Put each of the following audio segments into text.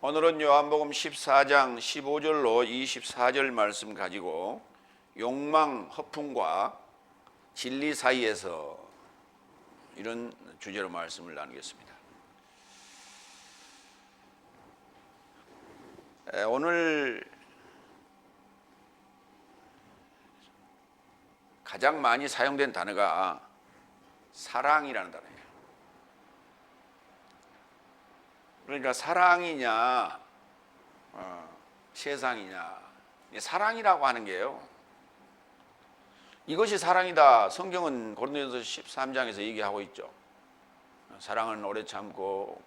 오늘은 요한복음 14장 15절로 24절 말씀 가지고 욕망, 허풍과 진리 사이에서 이런 주제로 말씀을 나누겠습니다. 오늘 가장 많이 사용된 단어가 사랑이라는 단어예요. 그러니까 사랑이냐 세상이냐, 사랑이라고 하는 게요, 이것이 사랑이다. 성경은 고린도전서 13장에서 얘기하고 있죠. 사랑은 오래 참고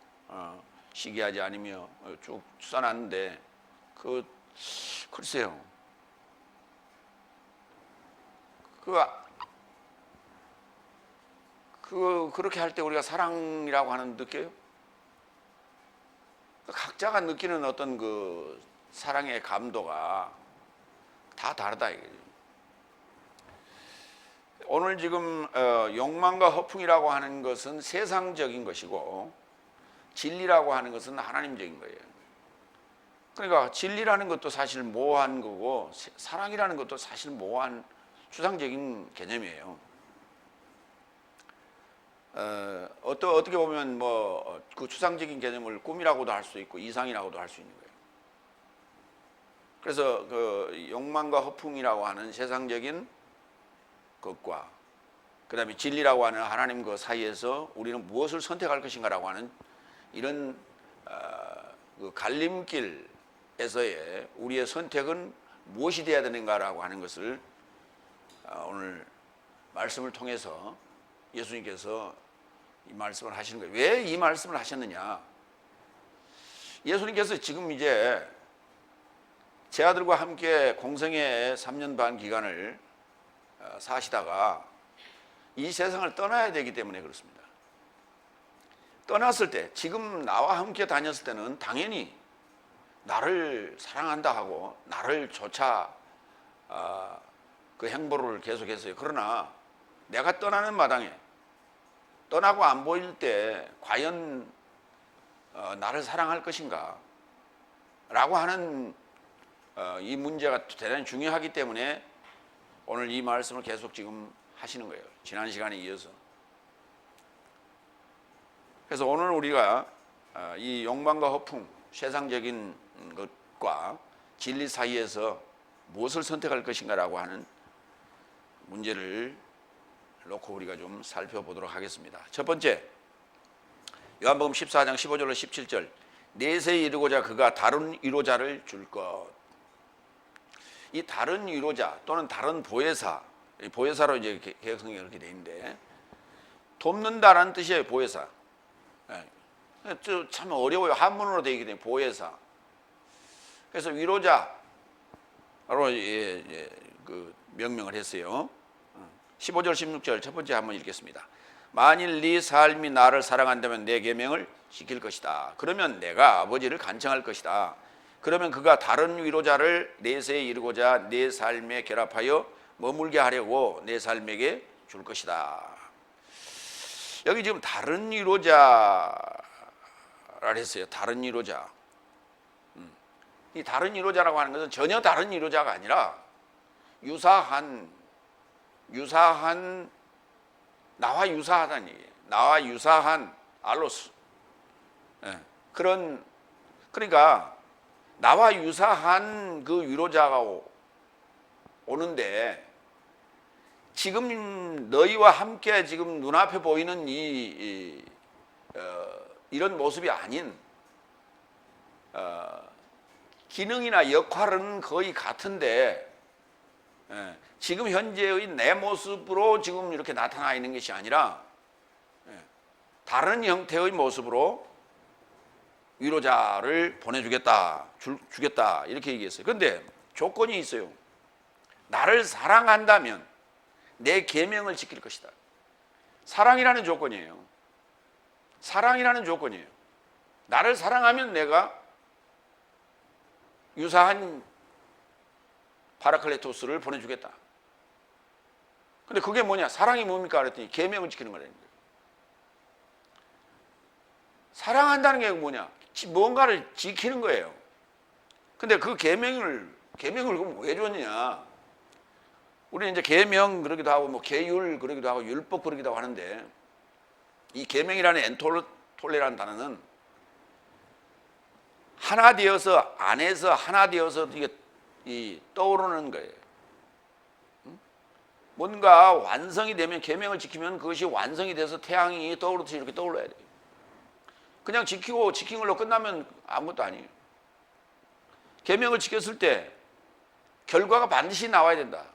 시기하지 않으며 쭉 써놨는데 글쎄요, 그렇게 할 때 우리가 사랑이라고 하는 느껴요? 각자가 느끼는 어떤 그 사랑의 감도가 다 다르다 이거죠. 오늘 지금 욕망과 허풍이라고 하는 것은 세상적인 것이고 진리라고 하는 것은 하나님적인 거예요. 그러니까 진리라는 것도 사실 모호한 거고 사랑이라는 것도 사실 모호한 추상적인 개념이에요. 어떻게 보면 그 추상적인 개념을 꿈이라고도 할 수 있고 이상이라고도 할 수 있는 거예요. 그래서 그 욕망과 허풍이라고 하는 세상적인 것과 그 다음에 진리라고 하는 하나님 그 사이에서 우리는 무엇을 선택할 것인가라고 하는 이런 그 갈림길에서의 우리의 선택은 무엇이 되어야 되는가라고 하는 것을 오늘 말씀을 통해서 예수님께서 이 말씀을 하시는 거예요. 왜 이 말씀을 하셨느냐? 예수님께서 지금 이제 제 아들과 함께 공생애 3년 반 기간을 사시다가 이 세상을 떠나야 되기 때문에 그렇습니다. 떠났을 때, 지금 나와 함께 다녔을 때는 당연히 나를 사랑한다 하고 나를 조차 그 행보를 계속했어요. 그러나 내가 떠나는 마당에, 떠나고 안 보일 때 과연 나를 사랑할 것인가 라고 하는 이 문제가 대단히 중요하기 때문에 오늘 이 말씀을 계속 지금 하시는 거예요. 지난 시간에 이어서. 그래서 오늘 우리가 이 욕망과 허풍, 세상적인 것과 진리 사이에서 무엇을 선택할 것인가 라고 하는 문제를 놓고 우리가 좀 살펴보도록 하겠습니다. 첫 번째, 요한복음 14장 15절로 17절, 내세에 이르고자 그가 다른 위로자를 줄 것. 이 다른 위로자 또는 다른 보혜사, 보혜사로 이제 개혁성경에 그렇게 되어 있는데, 돕는다라는 뜻이에요. 보혜사. 참 어려워요. 한문으로 되어 있기 때문에 보혜사. 그래서 위로자로 그 명명을 했어요. 15절 16절 첫 번째 한번 읽겠습니다. 만일 네 삶이 나를 사랑한다면 내 계명을 지킬 것이다. 그러면 내가 아버지를 간청할 것이다. 그러면 그가 다른 위로자를 내세에 이르고자 내 삶에 결합하여 머물게 하려고 내 삶에게 줄 것이다. 여기 지금 다른 위로자라 했어요. 다른 위로자. 이 다른 위로자라고 하는 것은 전혀 다른 위로자가 아니라 유사한 나와 유사하다는 얘기예요. 나와 유사한 알로스. 그러니까 나와 유사한 그 위로자가 오는데, 지금 너희와 함께 지금 눈앞에 보이는 이런 모습이 아닌, 기능이나 역할은 거의 같은데, 지금 현재의 내 모습으로 지금 이렇게 나타나 있는 것이 아니라 다른 형태의 모습으로 위로자를 보내주겠다, 주겠다 이렇게 얘기했어요. 그런데 조건이 있어요. 나를 사랑한다면 내 계명을 지킬 것이다. 사랑이라는 조건이에요. 사랑이라는 조건이에요. 나를 사랑하면 내가 유사한 파라클레토스를 보내주겠다. 근데 그게 뭐냐? 사랑이 뭡니까? 그랬더니 계명을 지키는 거라는 거예요. 사랑한다는 게 뭐냐? 뭔가를 지키는 거예요. 근데 그 계명을 그럼 왜 줬냐? 우리는 이제 계명 그러기도 하고 뭐 계율 그러기도 하고 율법 그러기도 하는데, 이 계명이라는 엔톨레라는 단어는 하나 되어서, 안에서 하나 되어서 이게 떠오르는 거예요. 뭔가 완성이 되면, 계명을 지키면 그것이 완성이 돼서 태양이 떠오르듯이 이렇게 떠올라야 돼요. 그냥 지킨 걸로 끝나면 아무것도 아니에요. 계명을 지켰을 때 결과가 반드시 나와야 된다.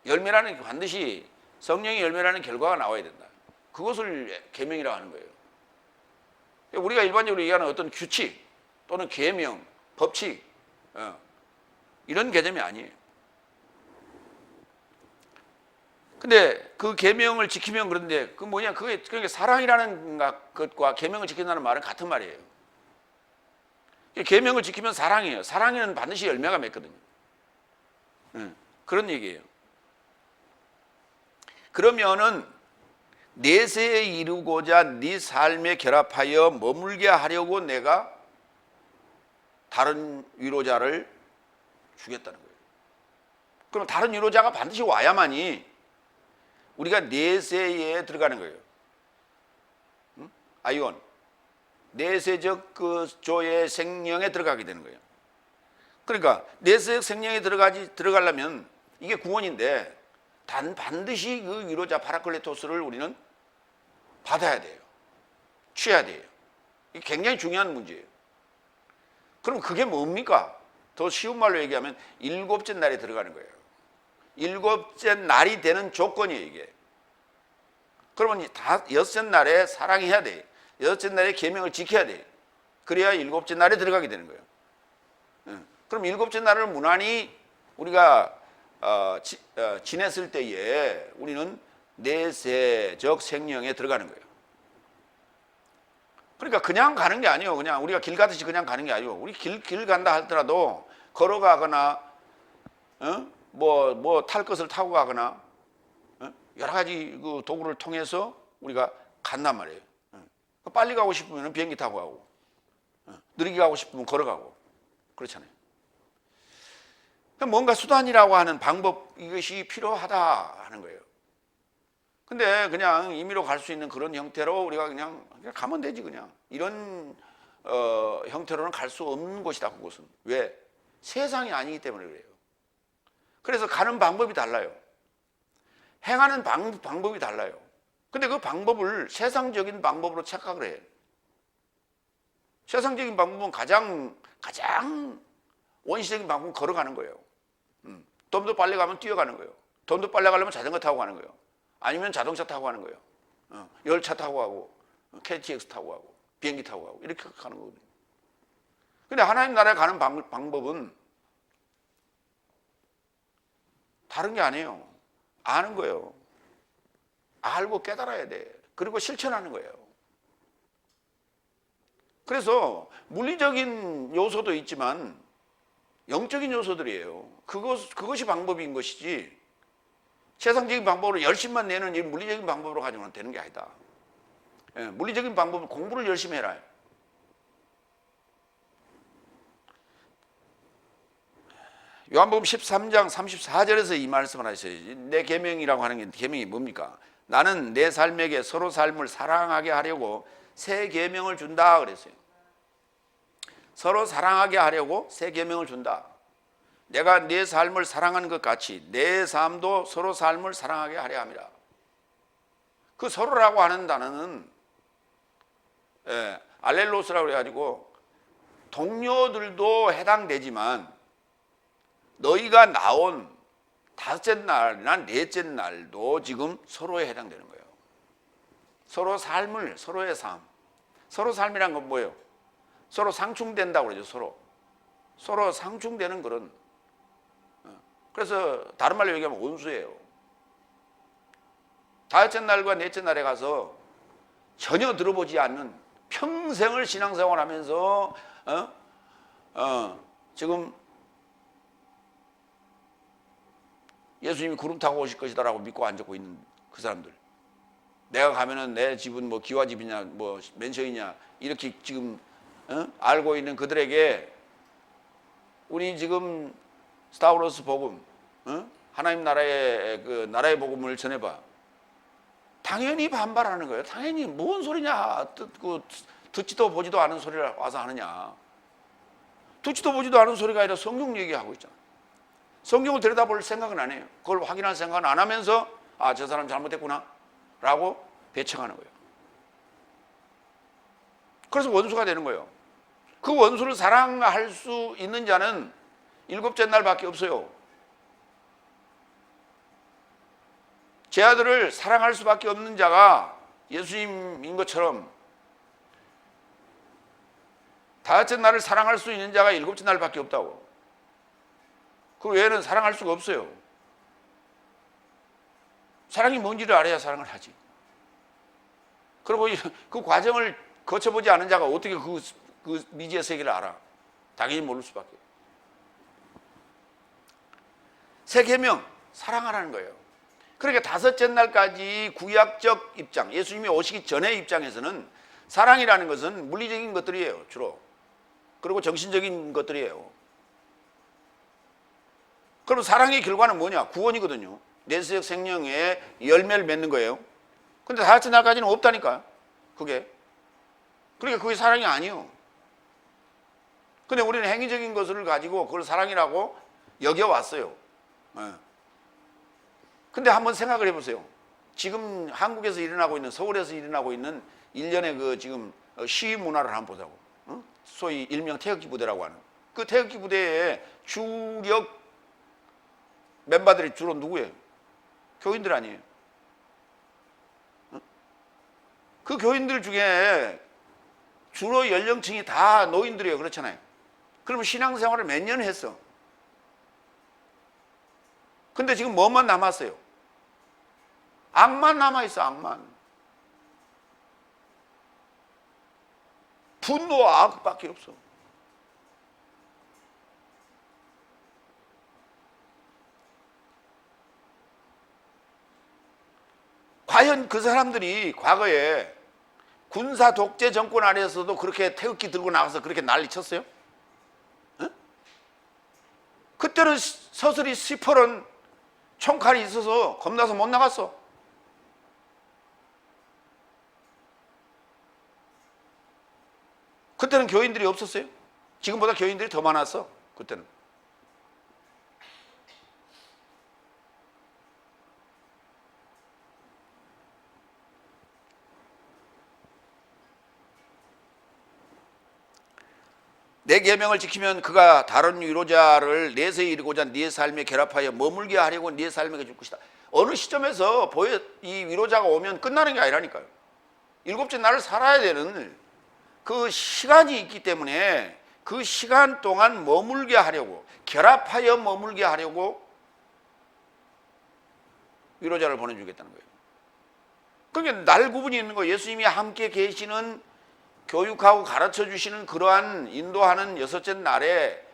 열매라는, 반드시 성령의 열매라는 결과가 나와야 된다. 그것을 계명이라고 하는 거예요. 우리가 일반적으로 얘기하는 어떤 규칙 또는 계명, 법칙, 이런 개념이 아니에요. 근데 그 계명을 지키면, 그런데 그 뭐냐, 그게 그러니까 사랑이라는 것과 계명을 지킨다는 말은 같은 말이에요. 계명을 지키면 사랑이에요. 사랑에는 반드시 열매가 맺거든요. 그런 얘기예요. 그러면은 내세에 이루고자 네 삶에 결합하여 머물게 하려고 내가 다른 위로자를 주겠다는 거예요. 그럼 다른 위로자가 반드시 와야만이 우리가 내세에 들어가는 거예요. 아이온, 내세적 그 조의 생명에 들어가게 되는 거예요. 그러니까 내세적 생명에 들어가려면 이게 구원인데, 반드시 그 위로자 파라클레토스를 우리는 받아야 돼요. 취해야 돼요. 이게 굉장히 중요한 문제예요. 그럼 그게 뭡니까? 더 쉬운 말로 얘기하면 일곱째 날에 들어가는 거예요. 일곱째 날이 되는 조건이에요, 이게. 그러면 여섯째 날에 사랑해야 돼. 여섯째 날에 계명을 지켜야 돼. 그래야 일곱째 날에 들어가게 되는 거예요. 그럼 일곱째 날을 무난히 우리가 지냈을 때에 우리는 내세적 생명에 들어가는 거예요. 그러니까 그냥 가는 게 아니에요. 그냥 우리가 길 가듯이 그냥 가는 게 아니고, 우리 길 간다 하더라도 걸어가거나 뭐 탈 것을 타고 가거나 여러 가지 그 도구를 통해서 우리가 간단 말이에요. 빨리 가고 싶으면 비행기 타고 가고, 느리게 가고 싶으면 걸어가고, 그렇잖아요. 뭔가 수단이라고 하는 방법, 이것이 필요하다 하는 거예요. 근데 그냥 임의로 갈 수 있는 그런 형태로 우리가 그냥 가면 되지, 그냥. 이런 형태로는 갈 수 없는 곳이다, 그곳은. 왜? 세상이 아니기 때문에 그래요. 그래서 가는 방법이 달라요. 행하는 방법이 달라요. 근데 그 방법을 세상적인 방법으로 착각을 해요. 세상적인 방법은 가장 원시적인 방법은 걸어가는 거예요. 좀 더 빨리 가면 뛰어가는 거예요. 좀 더 빨리 가려면 자전거 타고 가는 거예요. 아니면 자동차 타고 가는 거예요. 열차 타고 가고, KTX 타고 가고, 비행기 타고 가고, 이렇게 가는 거거든요. 근데 하나님 나라에 가는 방법은 다른 게 아니에요. 아는 거예요. 알고 깨달아야 돼. 그리고 실천하는 거예요. 그래서 물리적인 요소도 있지만 영적인 요소들이에요. 그것이 방법인 것이지, 세상적인 방법으로 열심만 내는 이 물리적인 방법으로 가지고는 되는 게 아니다. 물리적인 방법은 공부를 열심히 해라. 요한복음 13장 34절에서 이 말씀을 하셔야지. 내 계명이라고 하는 게, 계명이 뭡니까? 나는 내 삶에게 서로 삶을 사랑하게 하려고 새 계명을 준다 그랬어요. 서로 사랑하게 하려고 새 계명을 준다. 내가 내 삶을 사랑하는 것 같이 내 삶도 서로 삶을 사랑하게 하려 함이라. 그 서로라고 하는 단어는 알렐로스라고 해가지고 동료들도 해당되지만, 너희가 나온 다섯째 날이나 넷째 날도 지금 서로에 해당되는 거예요. 서로 삶을, 서로의 삶. 서로 삶이란 건 뭐예요? 서로 상충된다고 그러죠. 서로 상충되는 그런. 그래서 다른 말로 얘기하면 원수예요. 다섯째 날과 넷째 날에 가서 전혀 들어보지 않는, 평생을 신앙생활 하면서 지금 예수님이 구름 타고 오실 것이다라고 믿고 앉고 있는 그 사람들, 내가 가면은 내 집은 뭐 기와집이냐 뭐 맨션이냐 이렇게 지금 알고 있는 그들에게 우리 지금 스타워로스 복음, 하나님 나라의 그 나라의 복음을 전해봐. 당연히 반발하는 거예요. 당연히 뭔 소리냐. 듣지도 보지도 않은 소리를 와서 하느냐. 듣지도 보지도 않은 소리가 아니라 성경 얘기하고 있잖아. 성경을 들여다볼 생각은 안 해요. 그걸 확인할 생각은 안 하면서 아, 저 사람 잘못했구나 라고 배척하는 거예요. 그래서 원수가 되는 거예요. 그 원수를 사랑할 수 있는 자는 일곱째 날밖에 없어요. 제 아들을 사랑할 수밖에 없는 자가 예수님인 것처럼 다섯째 날을 사랑할 수 있는 자가 일곱째 날밖에 없다고. 그 외에는 사랑할 수가 없어요. 사랑이 뭔지를 알아야 사랑을 하지. 그리고 그 과정을 거쳐보지 않은 자가 어떻게 그 미지의 세계를 알아? 당연히 모를 수밖에. 새 계명, 사랑하라는 거예요. 그러니까 다섯째 날까지 구약적 입장, 예수님이 오시기 전의 입장에서는 사랑이라는 것은 물리적인 것들이에요, 주로. 그리고 정신적인 것들이에요. 그럼 사랑의 결과는 뭐냐? 구원이거든요. 내세적 생명의 열매를 맺는 거예요. 근데 다섯째 날까지는 없다니까, 그게. 그러니까 그게 사랑이 아니에요. 근데 우리는 행위적인 것을 가지고 그걸 사랑이라고 여겨왔어요. 근데 한번 생각을 해보세요. 지금 한국에서 일어나고 있는, 서울에서 일어나고 있는 일련의 그 지금 시위 문화를 한번 보자고. 소위 일명 태극기 부대라고 하는. 그 태극기 부대의 주력 멤버들이 주로 누구예요? 교인들 아니에요? 그 교인들 중에 주로 연령층이 다 노인들이에요. 그렇잖아요. 그러면 신앙생활을 몇 년 했어? 근데 지금 뭐만 남았어요? 악만 남아있어, 악만. 분노와 악밖에 없어. 과연 그 사람들이 과거에 군사 독재 정권 아래에서도 그렇게 태극기 들고 나가서 그렇게 난리 쳤어요? 그때는 서슬이 시퍼런 총칼이 있어서 겁나서 못 나갔어. 그때는 교인들이 없었어요? 지금보다 교인들이 더 많았어, 그때는. 내 계명을 지키면 그가 다른 위로자를 내세 이르고자 네 삶에 결합하여 머물게 하려고 네 삶에게 줄 것이다. 어느 시점에서 이 위로자가 오면 끝나는 게 아니라니까요. 일곱째 날을 살아야 되는 그 시간이 있기 때문에 그 시간 동안 머물게 하려고, 결합하여 머물게 하려고 위로자를 보내주겠다는 거예요. 그러니까 날 구분이 있는 거예요. 예수님이 함께 계시는, 교육하고 가르쳐 주시는 그러한 인도하는 여섯째 날에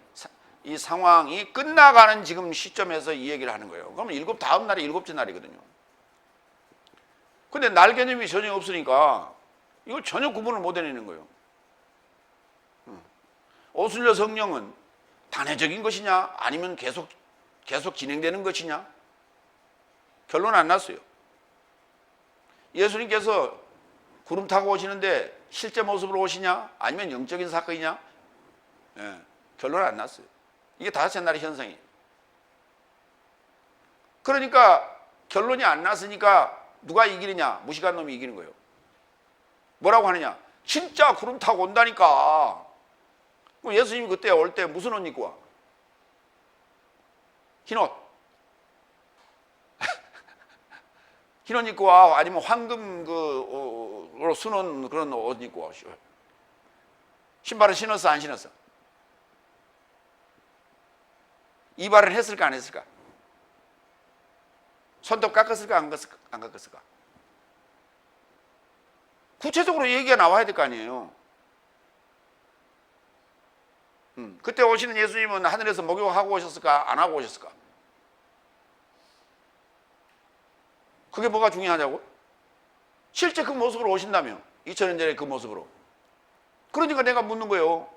이 상황이 끝나가는 지금 시점에서 이 얘기를 하는 거예요. 그러면 다음 날이 일곱째 날이거든요. 근데 날 개념이 전혀 없으니까 이걸 전혀 구분을 못 해내는 거예요. 오순절 성령은 단회적인 것이냐, 아니면 계속 진행되는 것이냐? 결론 안 났어요. 예수님께서 구름 타고 오시는데 실제 모습으로 오시냐, 아니면 영적인 사건이냐? 결론 안 났어요. 이게 다섯째 날의 현상이에요. 그러니까 결론이 안 났으니까 누가 이기느냐? 무식한 놈이 이기는 거예요. 뭐라고 하느냐? 진짜 구름 타고 온다니까. 그럼 예수님이 그때 올 때 무슨 옷 입고 와? 흰옷. 흰옷 입고 와? 아니면 황금 으로 수놓은 그런 옷 입고 와? 신발을 신었어, 안 신었어? 이발을 했을까, 안 했을까? 손톱 깎았을까, 안 깎았을까? 구체적으로 얘기가 나와야 될 거 아니에요. 그때 오시는 예수님은 하늘에서 목욕하고 오셨을까, 안 하고 오셨을까? 그게 뭐가 중요하냐고? 실제 그 모습으로 오신다며, 2000년 전에 그 모습으로. 그러니까 내가 묻는 거예요.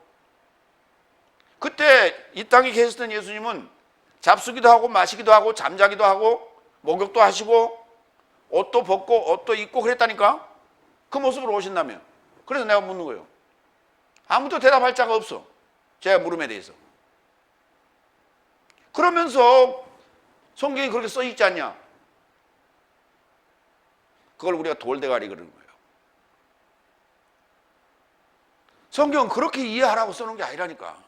그때 이 땅에 계셨던 예수님은 잡수기도 하고 마시기도 하고 잠자기도 하고 목욕도 하시고 옷도 벗고 옷도 입고 그랬다니까. 그 모습으로 오신다며. 그래서 내가 묻는 거예요. 아무도 대답할 자가 없어. 제가 물음에 대해서. 그러면서 성경이 그렇게 써 있지 않냐? 그걸 우리가 돌대가리 그러는 거예요. 성경은 그렇게 이해하라고 써놓은 게 아니라니까.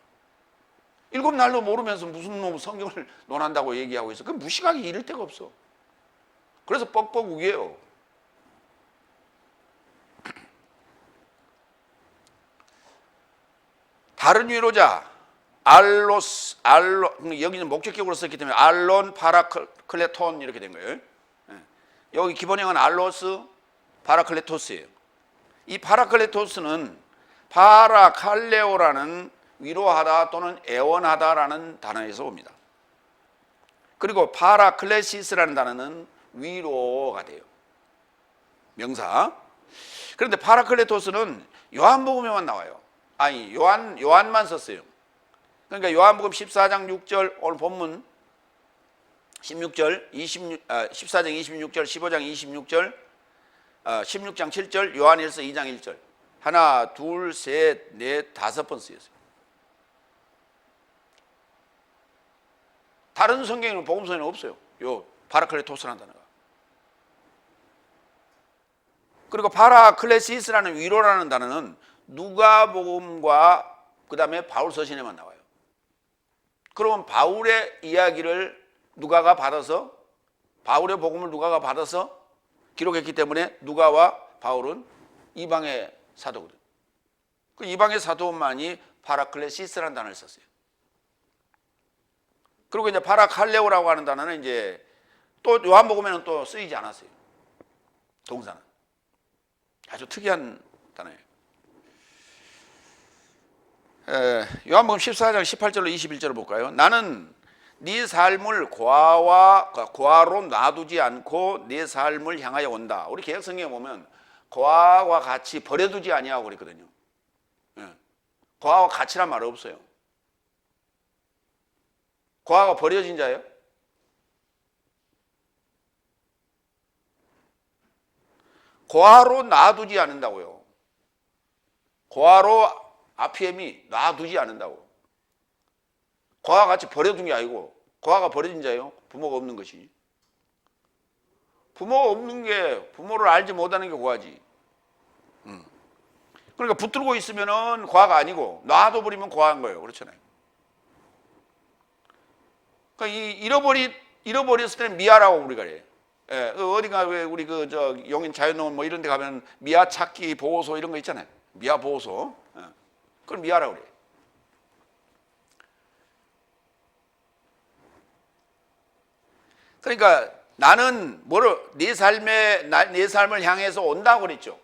7날도 모르면서 무슨 놈 성경을 논한다고 얘기하고 있어. 그 무식하게 이를 데가 없어. 그래서 뻑뻑 우겨요. 다른 위로자 여기는 목적격으로 썼기 때문에 알론 파라클레톤 이렇게 된 거예요. 여기 기본형은 알로스 파라클레토스예요. 이 파라클레토스는 파라칼레오라는 위로하다 또는 애원하다라는 단어에서 옵니다. 그리고 파라클레시스라는 단어는 위로가 돼요. 명사. 그런데 파라클레토스는 요한복음에만 나와요. 아니 요한만 썼어요. 그러니까 요한복음 14장 6절 오늘 본문 16절 14장 26절 15장 26절 16장 7절 요한일서 2장 1절 하나 둘 셋 넷 5번 쓰였어요. 다른 성경에는 복음서에는 없어요. 요 파라클레토스라는 단어가. 그리고 파라클레시스라는 위로라는 단어는 누가복음과 그 다음에 바울 서신에만 나와요. 그러면 바울의 이야기를 누가가 받아서 바울의 복음을 누가가 받아서 기록했기 때문에 누가와 바울은 이방의 사도거든. 그 이방의 사도만이 파라클레시스라는 단어를 썼어요. 그리고 이제 파라칼레오라고 하는 단어는 이제 또 요한복음에는 또 쓰이지 않았어요. 동사는. 아주 특이한 단어예요. 요한복음 14장 18절로 21절을 볼까요? 나는 네 삶을 고아로 놔두지 않고 네 삶을 향하여 온다. 우리 개혁성경에 보면 고아와 같이 버려두지 아니하고 그랬거든요. 고아와 같이란 말 없어요. 고아가 버려진 자예요? 고아로 놔두지 않는다고요. 고아로 아피엠이 놔두지 않는다고. 고아가 같이 버려둔 게 아니고 고아가 버려진 자예요. 부모가 없는 것이. 부모가 없는 게 부모를 알지 못하는 게 고아지. 그러니까 붙들고 있으면은 고아가 아니고 놔둬버리면 고아인 거예요. 그렇잖아요. 그러니까 잃어버렸을 때는 미아라고 우리가 그래. 예, 어디가 왜 우리 용인 자연농원 뭐 이런 데 가면 미아 찾기 보호소 이런 거 있잖아요. 미아 보호소. 예. 그걸 미아라고 그래. 그러니까 나는 네 삶을 향해서 온다고 그랬죠.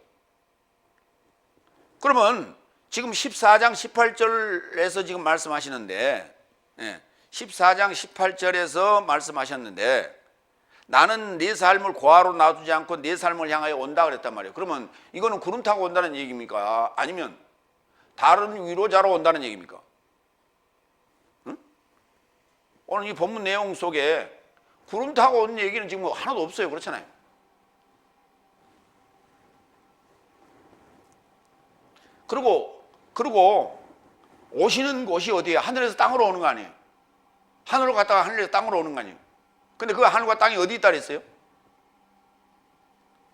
그러면 지금 14장 18절에서 지금 말씀하시는데 14장 18절에서 말씀하셨는데 나는 네 삶을 고아로 놔두지 않고 네 삶을 향하여 온다 그랬단 말이에요. 그러면 이거는 구름 타고 온다는 얘기입니까? 아니면 다른 위로자로 온다는 얘기입니까? 응? 오늘 이 본문 내용 속에 구름 타고 오는 얘기는 지금 하나도 없어요. 그렇잖아요. 그리고 오시는 곳이 어디예요? 하늘에서 땅으로 오는 거 아니에요? 하늘로 갔다가 하늘에서 땅으로 오는 거 아니에요? 근데 그 하늘과 땅이 어디 있다 그랬어요?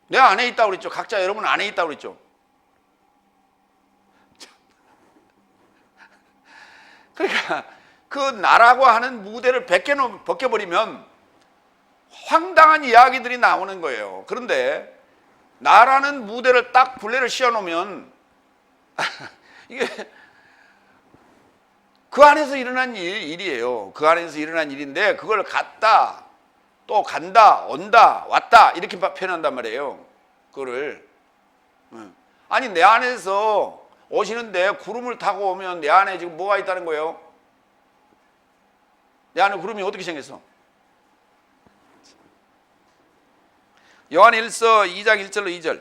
내 안에 있다고 그랬죠. 각자 여러분 안에 있다고 그랬죠. 그러니까 그 나라고 하는 무대를 벗겨버리면 황당한 이야기들이 나오는 거예요. 그런데 나라는 무대를 딱 굴레를 씌워놓으면 이게 그 안에서 일어난 일이에요. 그 안에서 일어난 일인데 그걸 갔다 또 간다 온다 왔다 이렇게 표현한단 말이에요. 그거를 아니 내 안에서 오시는데 구름을 타고 오면 내 안에 지금 뭐가 있다는 거예요? 내 안에 구름이 어떻게 생겼어? 요한일서 2장 1절로 2절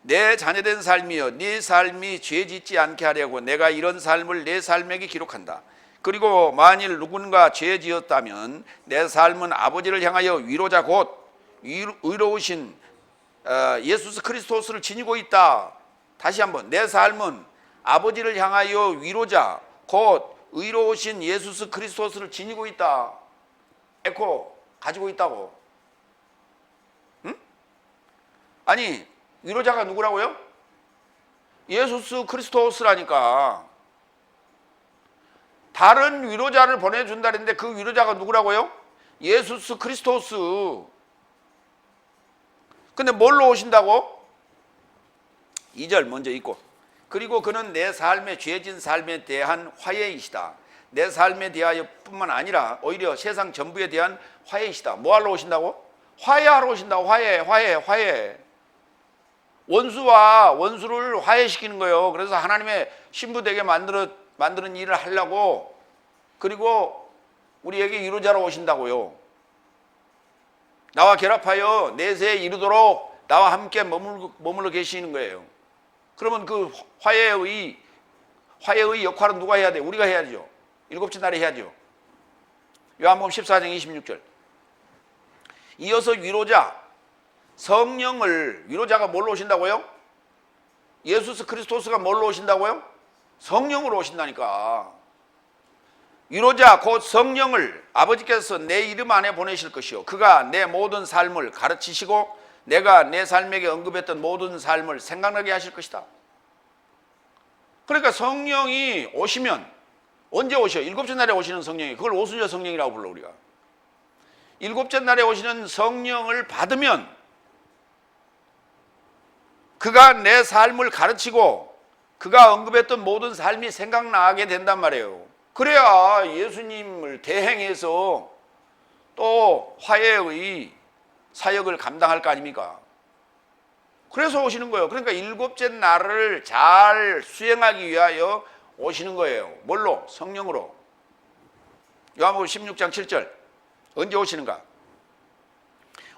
내 자녀된 삶이여 네 삶이 죄 짓지 않게 하려고 내가 이런 삶을 내 삶에게 기록한다. 그리고 만일 누군가 죄 지었다면 내 삶은 아버지를 향하여 위로자 곧 의로우신 예수 그리스도를 지니고 있다. 다시 한번, 내 삶은 아버지를 향하여 위로자 곧 의로우신 예수 그리스도를 지니고 있다. 에코 가지고 있다고. 응? 아니 위로자가 누구라고요? 예수 그리스도라니까. 다른 위로자를 보내준다는데 그 위로자가 누구라고요? 예수 그리스도. 근데 뭘로 오신다고? 2절 먼저 읽고, 그리고 그는 내 삶의 죄진 삶에 대한 화해이시다. 내 삶에 대하여 뿐만 아니라 오히려 세상 전부에 대한 화해이시다. 뭐 하러 오신다고? 화해하러 오신다고. 화해. 원수와 원수를 화해시키는 거예요. 그래서 하나님의 신부되게 만드는 일을 하려고, 그리고 우리에게 위로자로 오신다고요. 나와 결합하여 내세에 이르도록 나와 함께 머물러 계시는 거예요. 그러면 그 화해의 역할은 누가 해야 돼? 우리가 해야죠. 일곱째 날에 해야죠. 요한복음 14장 26절. 이어서 위로자, 성령을, 위로자가 뭘로 오신다고요? 예수 그리스도가 뭘로 오신다고요? 성령으로 오신다니까. 위로자 곧 성령을 아버지께서 내 이름 안에 보내실 것이요 그가 내 모든 삶을 가르치시고 내가 내 삶에게 언급했던 모든 삶을 생각나게 하실 것이다. 그러니까 성령이 오시면 언제 오셔? 일곱째 날에 오시는 성령이, 그걸 오순절 성령이라고 불러 우리가. 일곱째 날에 오시는 성령을 받으면 그가 내 삶을 가르치고 그가 언급했던 모든 삶이 생각나게 된단 말이에요. 그래야 예수님을 대행해서 또 화해의 사역을 감당할 거 아닙니까? 그래서 오시는 거예요. 그러니까 일곱째 날을 잘 수행하기 위하여 오시는 거예요. 뭘로? 성령으로. 요한복음 16장 7절. 언제 오시는가?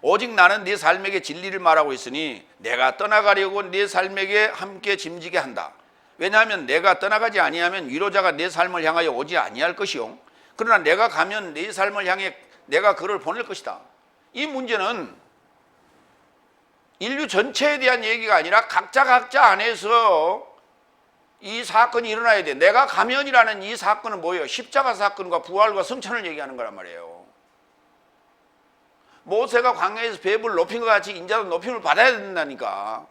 오직 나는 네 삶에게 진리를 말하고 있으니 내가 떠나가려고 네 삶에게 함께 짐지게 한다. 왜냐하면 내가 떠나가지 아니하면 위로자가 내 삶을 향하여 오지 아니할 것이요 그러나 내가 가면 내 삶을 향해 내가 그를 보낼 것이다. 이 문제는 인류 전체에 대한 얘기가 아니라 각자 안에서 이 사건이 일어나야 돼. 내가 가면이라는 이 사건은 뭐예요? 십자가 사건과 부활과 승천을 얘기하는 거란 말이에요. 모세가 광야에서 배불 높인 것 같이 인자도 높임을 받아야 된다니까.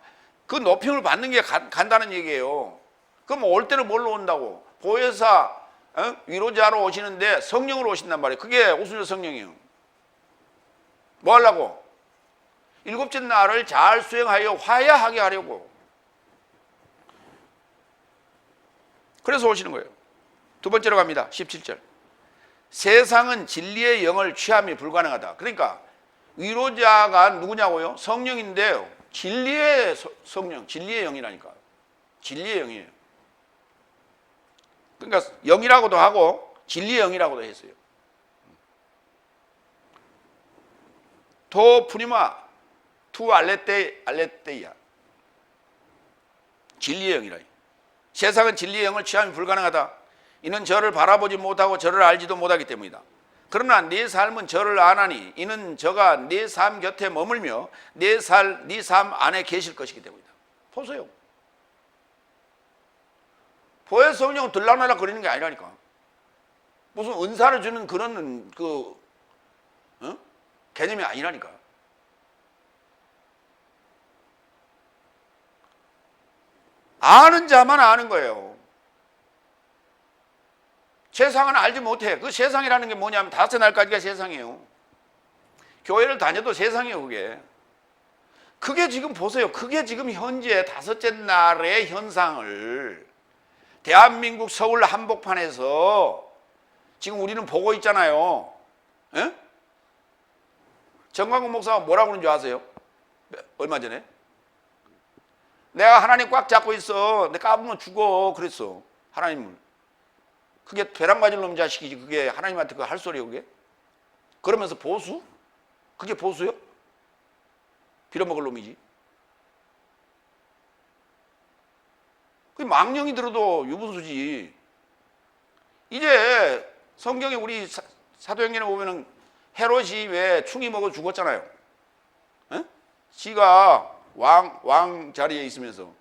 그 높임을 받는 게 간다는 얘기예요. 그럼 올 때는 뭘로 온다고? 보혜사, 위로자로 오시는데 성령으로 오신단 말이에요. 그게 오순절 성령이에요. 뭐 하려고? 일곱째 날을 잘 수행하여 화해하게 하려고. 그래서 오시는 거예요. 두 번째로 갑니다. 17절. 세상은 진리의 영을 취함이 불가능하다. 그러니까 위로자가 누구냐고요? 성령인데요. 진리의 성령, 진리의 영이라니까. 진리의 영이에요. 그러니까 영이라고도 하고 진리의 영이라고도 했어요. 토 푸니마 투 알레테이야. 진리의 영이라. 세상은 진리의 영을 취함이 불가능하다. 이는 저를 바라보지 못하고 저를 알지도 못하기 때문이다. 그러나 네 삶은 저를 아나니 이는 저가 네 삶 곁에 머물며 네 삶 안에 계실 것이기 때문이다. 보세요. 보혜 성령은 들락날락 거리는 게 아니라니까. 무슨 은사를 주는 그런 개념이 아니라니까. 아는 자만 아는 거예요. 세상은 알지 못해. 그 세상이라는 게 뭐냐면 다섯째 날까지가 세상이에요. 교회를 다녀도 세상이에요, 그게. 그게 지금 보세요. 그게 지금 현재 다섯째 날의 현상을 대한민국 서울 한복판에서 지금 우리는 보고 있잖아요. 에? 정광훈 목사가 뭐라고 그러는 줄 아세요? 얼마 전에? 내가 하나님 꽉 잡고 있어. 내가 까부면 죽어. 그랬어. 하나님을. 그게 벼랑 맞을 놈 자식이지. 그게 하나님한테 그 할 소리야, 그게? 그러면서 보수? 그게 보수요? 빌어먹을 놈이지. 망령이 들어도 유분수지. 이제 성경에 우리 사도행전에 보면은 헤롯이 왜 충이 먹어 죽었잖아요. 에? 지가 왕 자리에 있으면서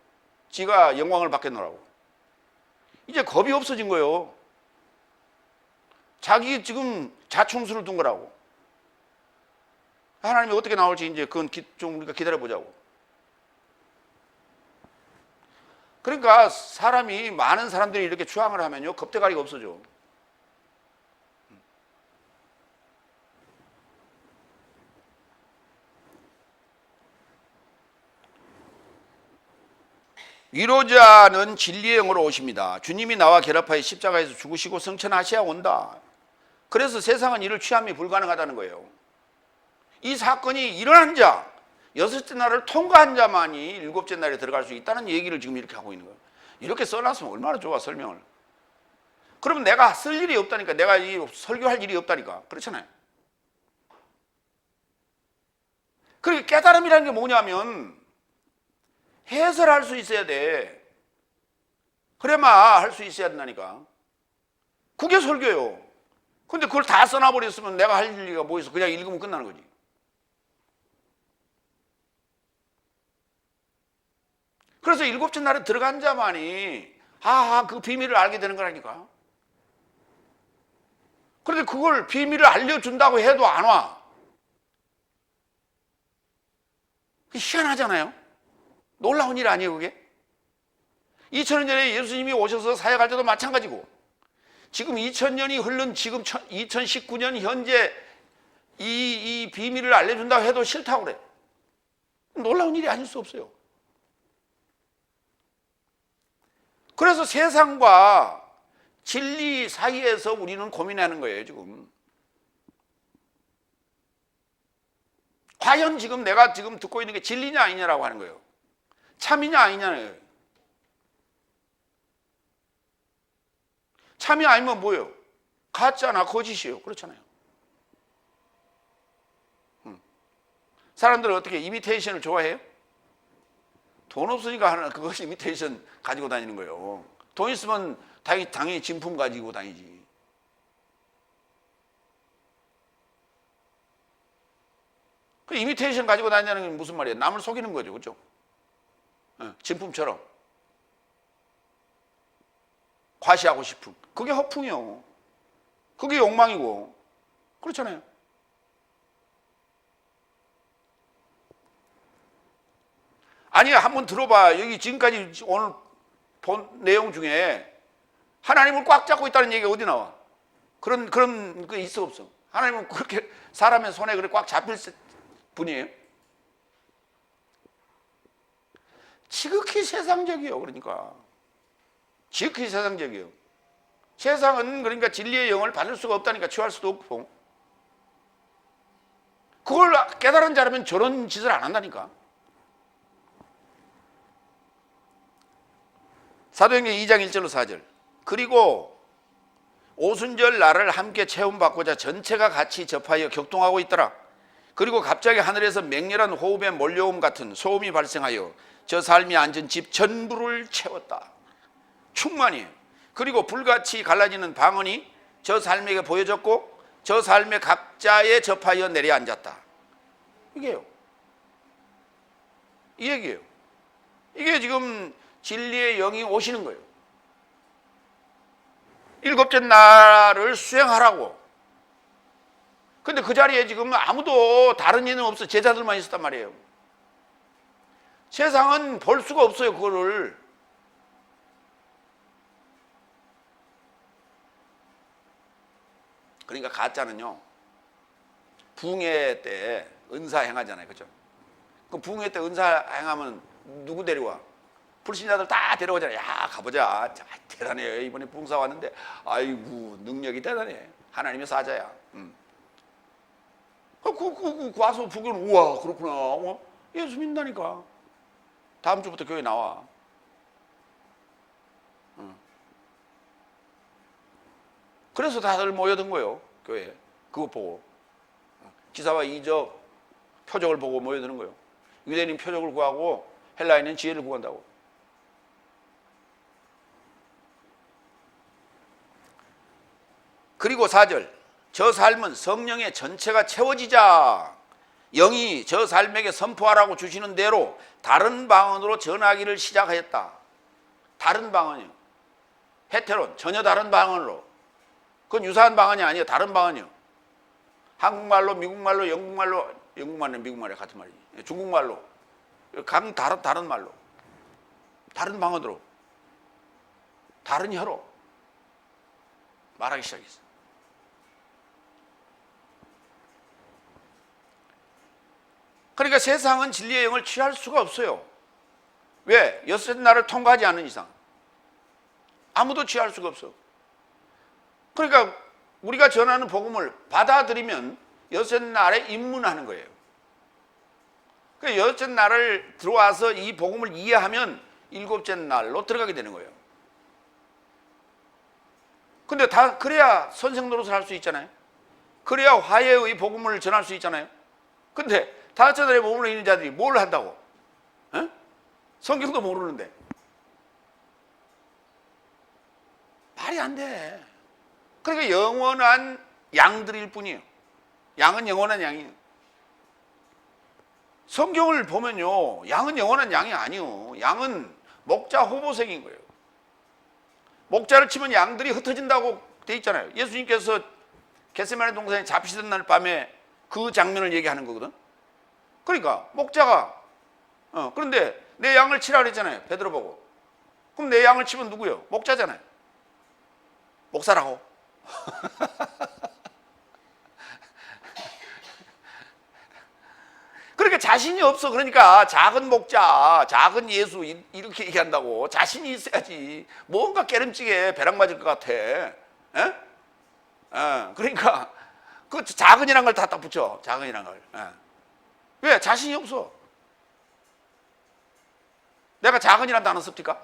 지가 영광을 받겠노라고. 이제 겁이 없어진 거예요. 자기 지금 자충수를 둔 거라고. 하나님이 어떻게 나올지 이제 그건 좀 우리가 기다려보자고. 그러니까 사람이, 많은 사람들이 이렇게 추앙을 하면요, 겁대가리가 없어져. 위로자는 진리의 영으로 오십니다. 주님이 나와 결합하여 십자가에서 죽으시고 성천하셔야 온다. 그래서 세상은 이를 취함이 불가능하다는 거예요. 이 사건이 일어난 자, 여섯째 날을 통과한 자만이 일곱째 날에 들어갈 수 있다는 얘기를 지금 이렇게 하고 있는 거예요. 이렇게 써놨으면 얼마나 좋아, 설명을. 그러면 내가 쓸 일이 없다니까. 내가 이 설교할 일이 없다니까. 그렇잖아요. 그리고 깨달음이라는 게 뭐냐면 해설할 수 있어야 돼. 그래야 할 수 있어야 된다니까. 그게 설교예요. 근데 그걸 다 써놔버렸으면 내가 할 일이 뭐 있어. 그냥 읽으면 끝나는 거지. 그래서 일곱째 날에 들어간 자만이 그 비밀을 알게 되는 거라니까. 그런데 그걸 비밀을 알려준다고 해도 안 와. 희한하잖아요. 놀라운 일 아니에요, 그게? 2000년 전에 예수님이 오셔서 사역할 때도 마찬가지고, 지금 2000년이 흐른 지금 2019년 현재 이 비밀을 알려준다고 해도 싫다고 그래. 놀라운 일이 아닐 수 없어요. 그래서 세상과 진리 사이에서 우리는 고민하는 거예요, 지금. 과연 지금 내가 지금 듣고 있는 게 진리냐 아니냐라고 하는 거예요. 참이냐 아니냐예요. 참이 아니면 뭐예요? 가짜나 거짓이에요. 그렇잖아요. 사람들은 어떻게 이미테이션을 좋아해요? 돈 없으니까 하는 그것이 이미테이션 가지고 다니는 거예요. 돈 있으면 당연히 진품 가지고 다니지. 그 이미테이션 가지고 다니는 게 무슨 말이에요? 남을 속이는 거죠, 그렇죠? 진품처럼 과시하고 싶은, 그게 허풍이요. 그게 욕망이고, 그렇잖아요. 아니, 한번 들어봐. 여기 지금까지 오늘 본 내용 중에 하나님을 꽉 잡고 있다는 얘기가 어디 나와? 그런 게 있어 없어? 하나님은 그렇게 사람의 손에 그렇게 꽉 잡힐 분이에요? 지극히 세상적이요. 그러니까 지극히 세상적이요. 세상은 그러니까 진리의 영을 받을 수가 없다니까. 취할 수도 없고. 그걸 깨달은 자라면 저런 짓을 안 한다니까. 사도행전 2장 1절로 4절. 그리고 오순절 날을 함께 체험받고자 전체가 같이 접하여 격동하고 있더라. 그리고 갑자기 하늘에서 맹렬한 호흡에 몰려옴 같은 소음이 발생하여 저 삶이 앉은 집 전부를 채웠다. 충만히. 그리고 불같이 갈라지는 방언이 저 삶에게 보여졌고 저 삶의 각자에 접하여 내려앉았다. 이게요. 이 얘기예요. 이게 지금 진리의 영이 오시는 거예요. 일곱째 날을 수행하라고. 근데 그 자리에 지금 아무도 다른 이는 없어. 제자들만 있었단 말이에요. 세상은 볼 수가 없어요, 그거를. 그러니까 가짜는요, 부흥회 때 은사 행하잖아요, 그죠? 그 부흥회 때 은사 행하면 누구 데려와? 불신자들 다 데려오잖아요. 야, 가보자. 자, 대단해. 이번에 부흥사 왔는데, 아이고, 능력이 대단해. 하나님의 사자야. 와서 부흥, 우와, 그렇구나. 예수 믿는다니까. 다음 주부터 교회 나와. 그래서 다들 모여든 거예요, 교회에. 그거 보고. 기사와 이적, 표적을 보고 모여드는 거예요. 유대인은 표적을 구하고 헬라인은 지혜를 구한다고. 그리고 4절, 저 삶은 성령의 전체가 채워지자 영이 저 삶에게 선포하라고 주시는 대로 다른 방언으로 전하기를 시작하였다. 다른 방언이요. 헤테론, 전혀 다른 방언으로. 그건 유사한 방언이 아니에요. 다른 방언이요. 한국말로, 미국말로, 영국말로, 영국말은 미국말이 같은 말이지. 중국말로. 각 다른 말로. 다른 방언으로. 다른 혀로 말하기 시작했어요. 그러니까 세상은 진리의 영을 취할 수가 없어요. 왜? 여섯 날을 통과하지 않는 이상 아무도 취할 수가 없어. 그러니까 우리가 전하는 복음을 받아들이면 여섯 날에 입문하는 거예요. 그러니까 여섯 날을 들어와서 이 복음을 이해하면 일곱째 날로 들어가게 되는 거예요. 근데 다 그래야 선생 노릇을 할 수 있잖아요. 그래야 화해의 복음을 전할 수 있잖아요. 근데 다섯 날에 머물러 있는 자들이 뭘 한다고? 에? 성경도 모르는데. 말이 안 돼. 그러니까 영원한 양들일 뿐이에요. 양은 영원한 양이에요. 성경을 보면요, 양은 영원한 양이 아니에요. 양은 목자 호보생인 거예요. 목자를 치면 양들이 흩어진다고 돼 있잖아요. 예수님께서 겟세마네 동산에 잡히던 날 밤에 그 장면을 얘기하는 거거든. 그러니까 목자가 그런데 내 양을 치라 그랬잖아요. 베드로 보고. 그럼 내 양을 치면 누구예요? 목자잖아요. 목사라고. 그러니까 자신이 없어. 그러니까 작은 목자, 작은 예수 이렇게 얘기한다고. 자신이 있어야지. 뭔가 깨름지게 벼락 맞을 것 같아. 에? 그러니까 그 작은이란 걸 다 딱 붙여. 작은이란 걸. 왜? 자신이 없어. 내가 작은이란 단어 씁니까?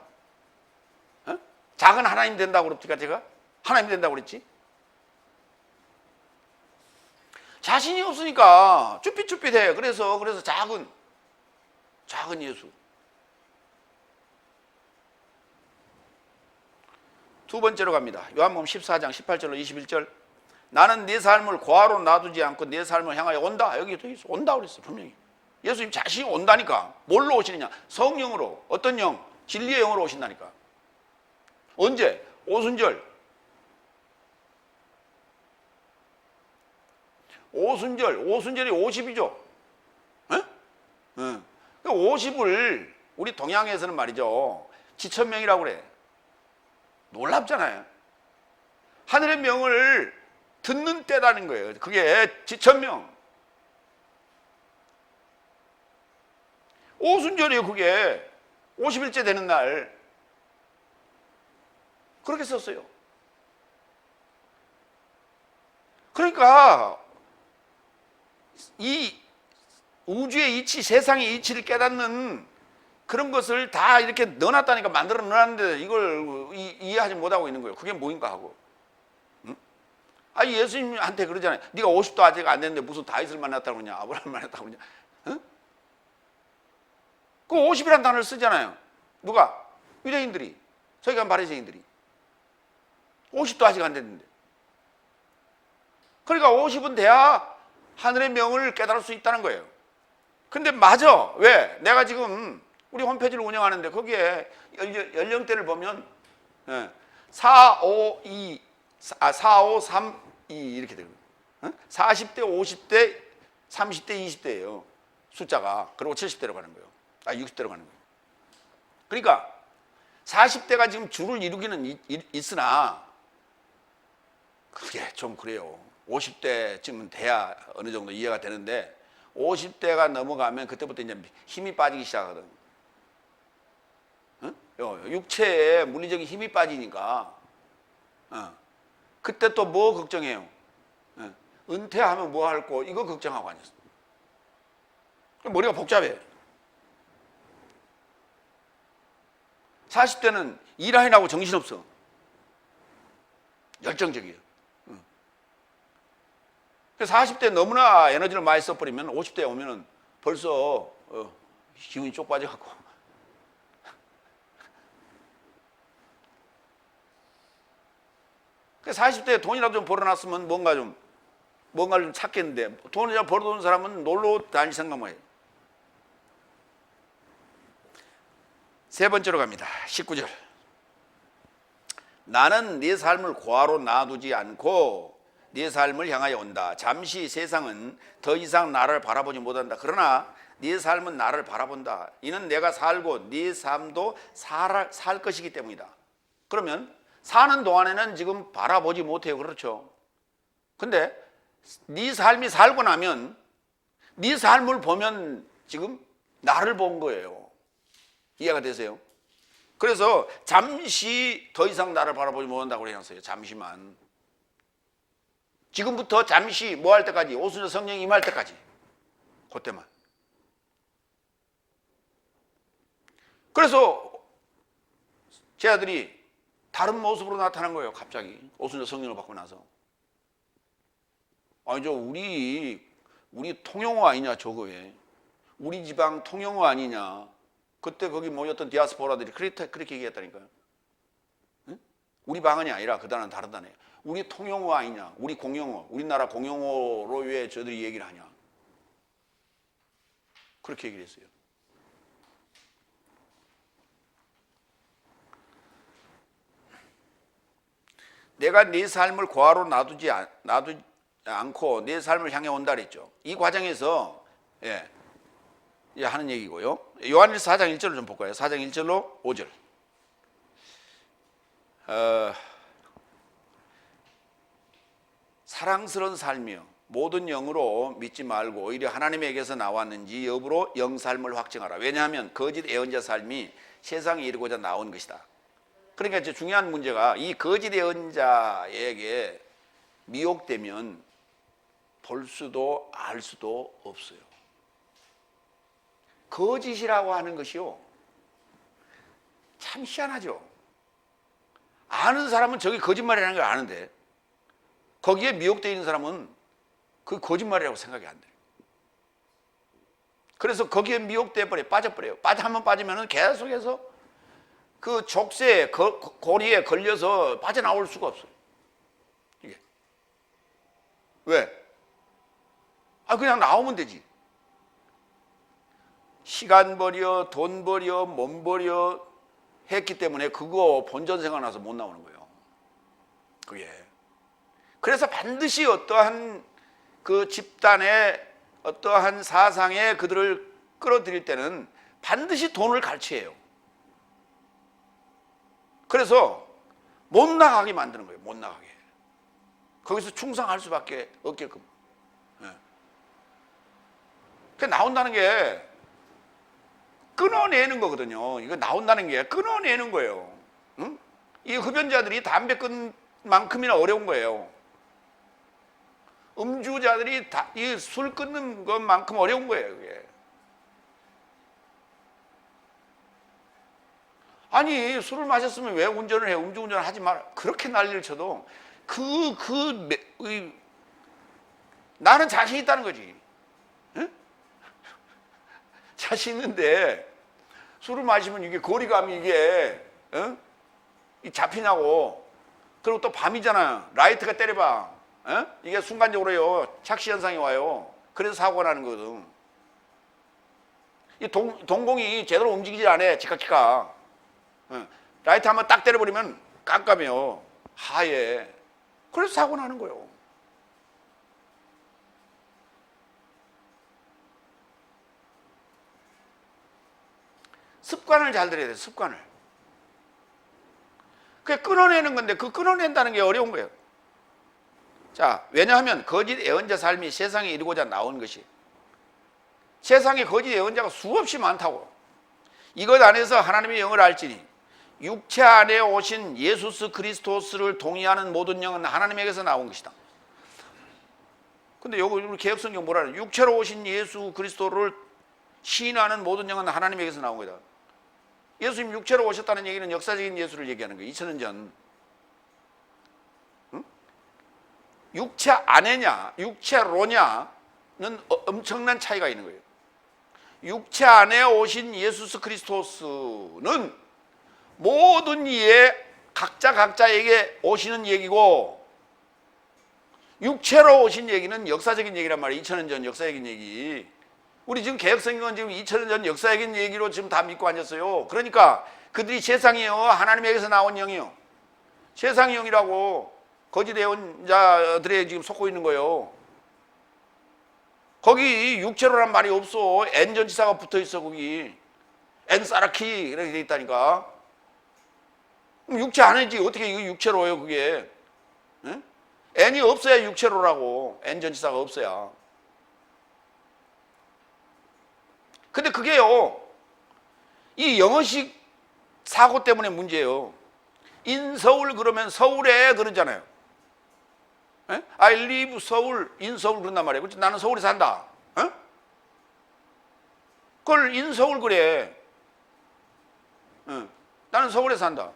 작은 하나님 된다고 그럽니까 제가? 하나님 된다고 그랬지? 자신이 없으니까 쭈삣쭈삣해. 그래서 작은 예수. 두 번째로 갑니다. 요한복음 14장 18절로 21절. 나는 네 삶을 고아로 놔두지 않고 네 삶을 향하여 온다. 여기 돼 있어. 온다 그랬어 분명히. 예수님 자신이 온다니까. 뭘로 오시느냐? 성령으로. 어떤 영? 진리의 영으로 오신다니까. 언제? 오순절. 오순절이 50이죠. 에? 50을 우리 동양에서는 말이죠. 지천명이라고 그래. 놀랍잖아요. 하늘의 명을 듣는 때라는 거예요. 그게 지천명. 오순절이에요. 그게 50일째 되는 날. 그렇게 썼어요. 그러니까 이 우주의 이치, 세상의 이치를 깨닫는 그런 것을 다 이렇게 넣어놨다니까. 만들어 넣어놨는데 이걸 이해하지 못하고 있는 거예요. 그게 뭐인가 하고. 응? 예수님한테 그러잖아요. 네가 50도 아직 안 됐는데 무슨 다윗을 만났다고 그러냐, 아브라함을 만났다고 그러냐. 응? 그 50이라는 단어를 쓰잖아요. 누가? 유대인들이. 저희가 바리새인들이. 50도 아직 안 됐는데. 그러니까 50은 돼야 하늘의 명을 깨달을 수 있다는 거예요. 근데 맞아. 왜? 내가 지금 우리 홈페이지를 운영하는데 거기에 연령대를 보면 4, 5, 3, 2 이렇게 되거든요. 40대, 50대, 30대, 20대예요. 숫자가. 그리고 70대로 가는 거예요. 60대로 가는 거예요. 그러니까 40대가 지금 줄을 이루기는 있으나 그게 좀 그래요. 50대쯤은 돼야 어느 정도 이해가 되는데 50대가 넘어가면 그때부터 이제 힘이 빠지기 시작하거든. 육체에 물리적인 힘이 빠지니까 그때 또 뭐 걱정해요? 은퇴하면 뭐 할 거 이거 걱정하고 앉았어. 머리가 복잡해. 40대는 일하느라고 정신없어. 열정적이에요. 40대 너무나 에너지를 많이 써버리면 50대에 오면은 벌써 기운이 쪽 빠져갖고 40대에 돈이라도 좀 벌어놨으면 뭔가를 좀 찾겠는데, 돈을 잘 벌어놓은 사람은 놀러 다닐 생각만 해요. 세 번째로 갑니다. 19절. 나는 네 삶을 고아로 놔두지 않고 네 삶을 향하여 온다. 잠시 세상은 더 이상 나를 바라보지 못한다. 그러나 네 삶은 나를 바라본다. 이는 내가 살고 네 삶도 살 것이기 때문이다. 그러면 사는 동안에는 지금 바라보지 못해요. 그렇죠? 근데 네 삶이 살고 나면 네 삶을 보면 지금 나를 본 거예요. 이해가 되세요? 그래서 잠시 더 이상 나를 바라보지 못한다고 해놨어요. 잠시만. 지금부터 잠시 뭐 할 때까지? 오순절 성령이 임할 때까지. 그때만. 그래서 제 아들이 다른 모습으로 나타난 거예요. 갑자기 오순절 성령을 받고 나서. 아니 우리 통영호 아니냐 저거에. 우리 지방 통영호 아니냐. 그때 거기 모였던 디아스포라들이 그렇게 얘기했다니까요. 응? 우리 방언이 아니라 그 단어는 다른 단어예요. 우리 통영호 아니냐. 우리 공영호. 우리나라 공영호로 왜 저들이 얘기를 하냐. 그렇게 얘기를 했어요. 내가 네 삶을 고아로 놔두지 않고 네 삶을 향해 온다 그랬죠. 이 과정에서 하는 얘기고요. 요한일서 4장 1절을 좀 볼까요? 4장 1절로 5절. 사랑스러운 삶이요 모든 영으로 믿지 말고 오히려 하나님에게서 나왔는지 여부로 영삶을 확증하라. 왜냐하면 거짓 예언자 삶이 세상에 이르고자 나온 것이다. 그러니까 이제 중요한 문제가 이 거짓 예언자에게 미혹되면 볼 수도 알 수도 없어요. 거짓이라고 하는 것이요 참 희한하죠. 아는 사람은 저게 거짓말이라는 걸 아는데 거기에 미혹되어 있는 사람은 그 거짓말이라고 생각이 안 돼요. 그래서 거기에 미혹돼 버려요. 빠져버려요. 한번 빠지면 계속해서 그 족쇄 고리에 걸려서 빠져나올 수가 없어요. 이게 왜? 그냥 나오면 되지. 시간 버려, 돈 버려, 몸 버려 했기 때문에 그거 본전 생각나서 못 나오는 거예요. 그게. 그래서 반드시 어떠한 그 집단의 어떠한 사상에 그들을 끌어들일 때는 반드시 돈을 갈취해요. 그래서 못 나가게 만드는 거예요. 못 나가게. 거기서 충성할 수밖에 없게끔. 그 나온다는 게 끊어내는 거거든요. 이거 나온다는 게 끊어내는 거예요. 응? 이 흡연자들이 담배 끊는 만큼이나 어려운 거예요. 음주자들이 이 술 끊는 것만큼 어려운 거예요. 그게. 아니 술을 마셨으면 왜 운전을 해? 음주운전을 하지 마라. 그렇게 난리를 쳐도 나는 자신 있다는 거지. 응? 자신 있는데 술을 마시면 이게 거리감이 이게 잡히냐고. 그리고 또 밤이잖아. 라이트가 때려봐. 이게 순간적으로요 착시 현상이 와요. 그래서 사고가 나는 거거든. 이 동공이 제대로 움직이지 않아. 치카치카. 라이트 한번 딱 때려버리면 깜깜해요. 하얘. 그래서 사고 나는 거예요. 습관을 잘 들여야 돼요. 습관을. 그게 끊어내는 건데 그 끊어낸다는 게 어려운 거예요. 자, 왜냐하면 거짓 예언자 삶이 세상에 이르고자 나온 것이. 세상에 거짓 예언자가 수없이 많다고. 이것 안에서 하나님의 영을 알지니 육체 안에 오신 예수 그리스도스를 동의하는 모든 영은 하나님에게서 나온 것이다. 근데 여기 우리 개혁성경 뭐라 그래요? 육체로 오신 예수 그리스도를 시인하는 모든 영은 하나님에게서 나온 거다. 예수님 육체로 오셨다는 얘기는 역사적인 예수를 얘기하는 거예요. 2000년 전. 응? 육체 안에냐 육체로냐는 엄청난 차이가 있는 거예요. 육체 안에 오신 예수 그리스도스는 모든 이에 각자에게 오시는 얘기고, 육체로 오신 얘기는 역사적인 얘기란 말이에요. 2000년 전 역사적인 얘기. 우리 지금 개혁성경은 지금 2000년 전 역사적인 얘기로 지금 다 믿고 앉았어요. 그러니까 그들이 세상이요, 하나님에게서 나온 영이요, 세상의 영이라고 거짓 예언자들에 지금 속고 있는 거예요. 거기 육체로란 말이 없어. N전치사가 붙어 있어. 거기 엔사라키 이렇게 돼 있다니까. 그럼 육체 안에지 어떻게 이거 육체로예요 그게? 에? N이 없어야 육체로라고. N전치사가 없어야. 근데 그게요, 이 영어식 사고 때문에 문제예요. 인서울 그러면 서울에 그러잖아요. 에? I live 서울, in 서울 그런단 말이에요. 그렇지? 나는 서울에 산다. 에? 그걸 인서울 그래. 에. 나는 서울에 산다.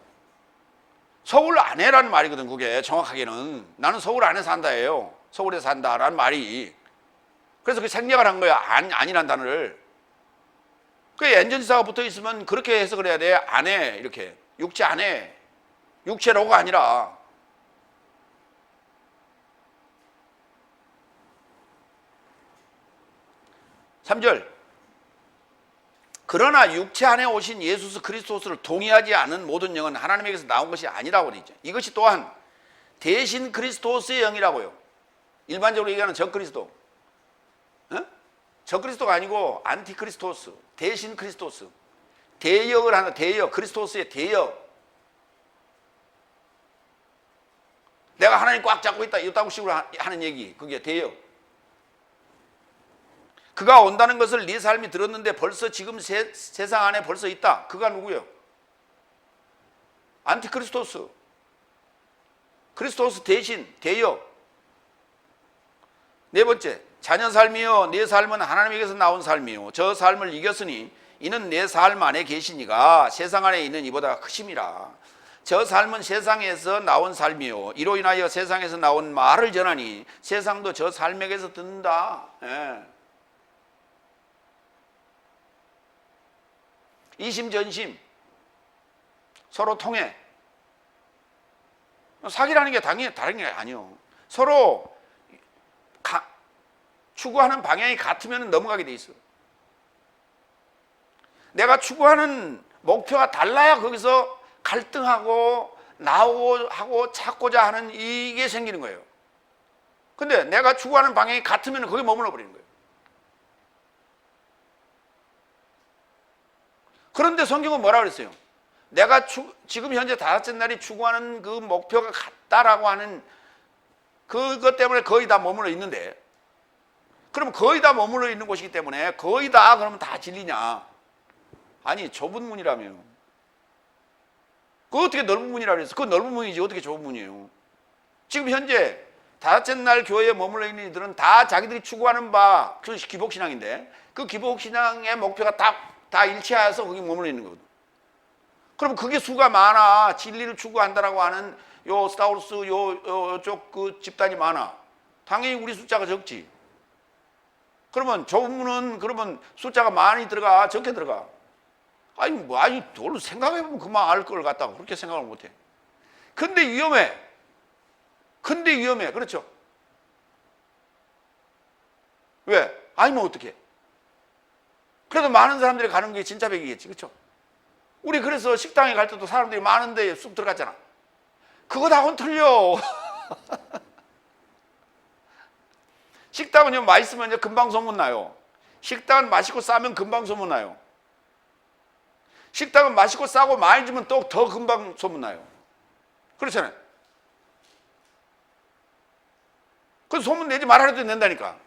서울 안에라는 말이거든. 그게 정확하게는 나는 서울 안에 산다예요. 서울에 산다라는 말이. 그래서 그 생략을 한 거야. 아니란 단어를. 그 N전치사가 붙어 있으면 그렇게 해석을 해야 돼. 안에 이렇게 육체 안에, 육체로가 아니라. (3절) 그러나 육체 안에 오신 예수 그리스도를 동의하지 않은 모든 영은 하나님에게서 나온 것이 아니라고 되어 있죠. 이것이 또한 대신 그리스도스의 영이라고요. 일반적으로 얘기하는 적그리스도. 적그리스도가 아니고 안티크리스토스, 대신 크리스토스. 대역을 하는 대역, 그리스도스의 대역. 내가 하나님 꽉 잡고 있다, 이따구 식으로 하는 얘기. 그게 대역. 그가 온다는 것을 네 삶이 들었는데 벌써 지금 세상 안에 벌써 있다. 그가 누구예요? 안티크리스토스. 그리스도스 대신, 대역. 네 번째, 자녀 삶이요, 내 삶은 하나님에게서 나온 삶이요. 저 삶을 이겼으니 이는 내 삶 안에 계시니가 세상 안에 있는 이보다 크심이라. 저 삶은 세상에서 나온 삶이요, 이로 인하여 세상에서 나온 말을 전하니 세상도 저 삶에게서 듣는다. 예. 이심전심, 서로 통해. 사기라는 게 당연히 다른 게 아니요. 서로 추구하는 방향이 같으면 넘어가게 돼 있어. 내가 추구하는 목표가 달라야 거기서 갈등하고 나오고 하고 찾고자 하는 이게 생기는 거예요. 근데 내가 추구하는 방향이 같으면 거기 머물러 버리는 거예요. 그런데 성경은 뭐라 그랬어요? 내가 지금 현재 다섯째 날이 추구하는 그 목표가 같다라고 하는 그것 때문에 거의 다 머물러 있는데, 그럼 거의 다 머물러 있는 곳이기 때문에 거의 다 그러면 다 진리냐? 아니, 좁은 문이라며. 그거 어떻게 넓은 문이라고 그랬어? 그거 넓은 문이지 어떻게 좁은 문이에요? 지금 현재 다섯째 날 교회에 머물러 있는 이들은 다 자기들이 추구하는 바, 그 기복신앙인데 그 기복신앙의 목표가 다 일치하여서 거기 머물러 있는 거거든. 그럼 그게 수가 많아. 진리를 추구한다라고 하는 요 스타우루스 요쪽 그 집단이 많아. 당연히 우리 숫자가 적지. 그러면 좁은 문은 그러면 숫자가 많이 들어가, 적게 들어가. 아니 돌로 생각해보면 그만 알 걸 갖다가 그렇게 생각을 못해. 근데 위험해. 그렇죠? 왜? 아니면 어떡해? 그래도 많은 사람들이 가는 게 진짜 백이겠지, 그렇죠? 우리 그래서 식당에 갈 때도 사람들이 많은데 쑥 들어갔잖아. 그거하고는 틀려. 식당은요, 맛있으면 금방 소문나요. 식당은 맛있고 싸면 금방 소문나요. 식당은 맛있고 싸고 많이 주면 또 더 금방 소문나요. 그렇잖아요. 그 소문 내지 말아도 된다니까.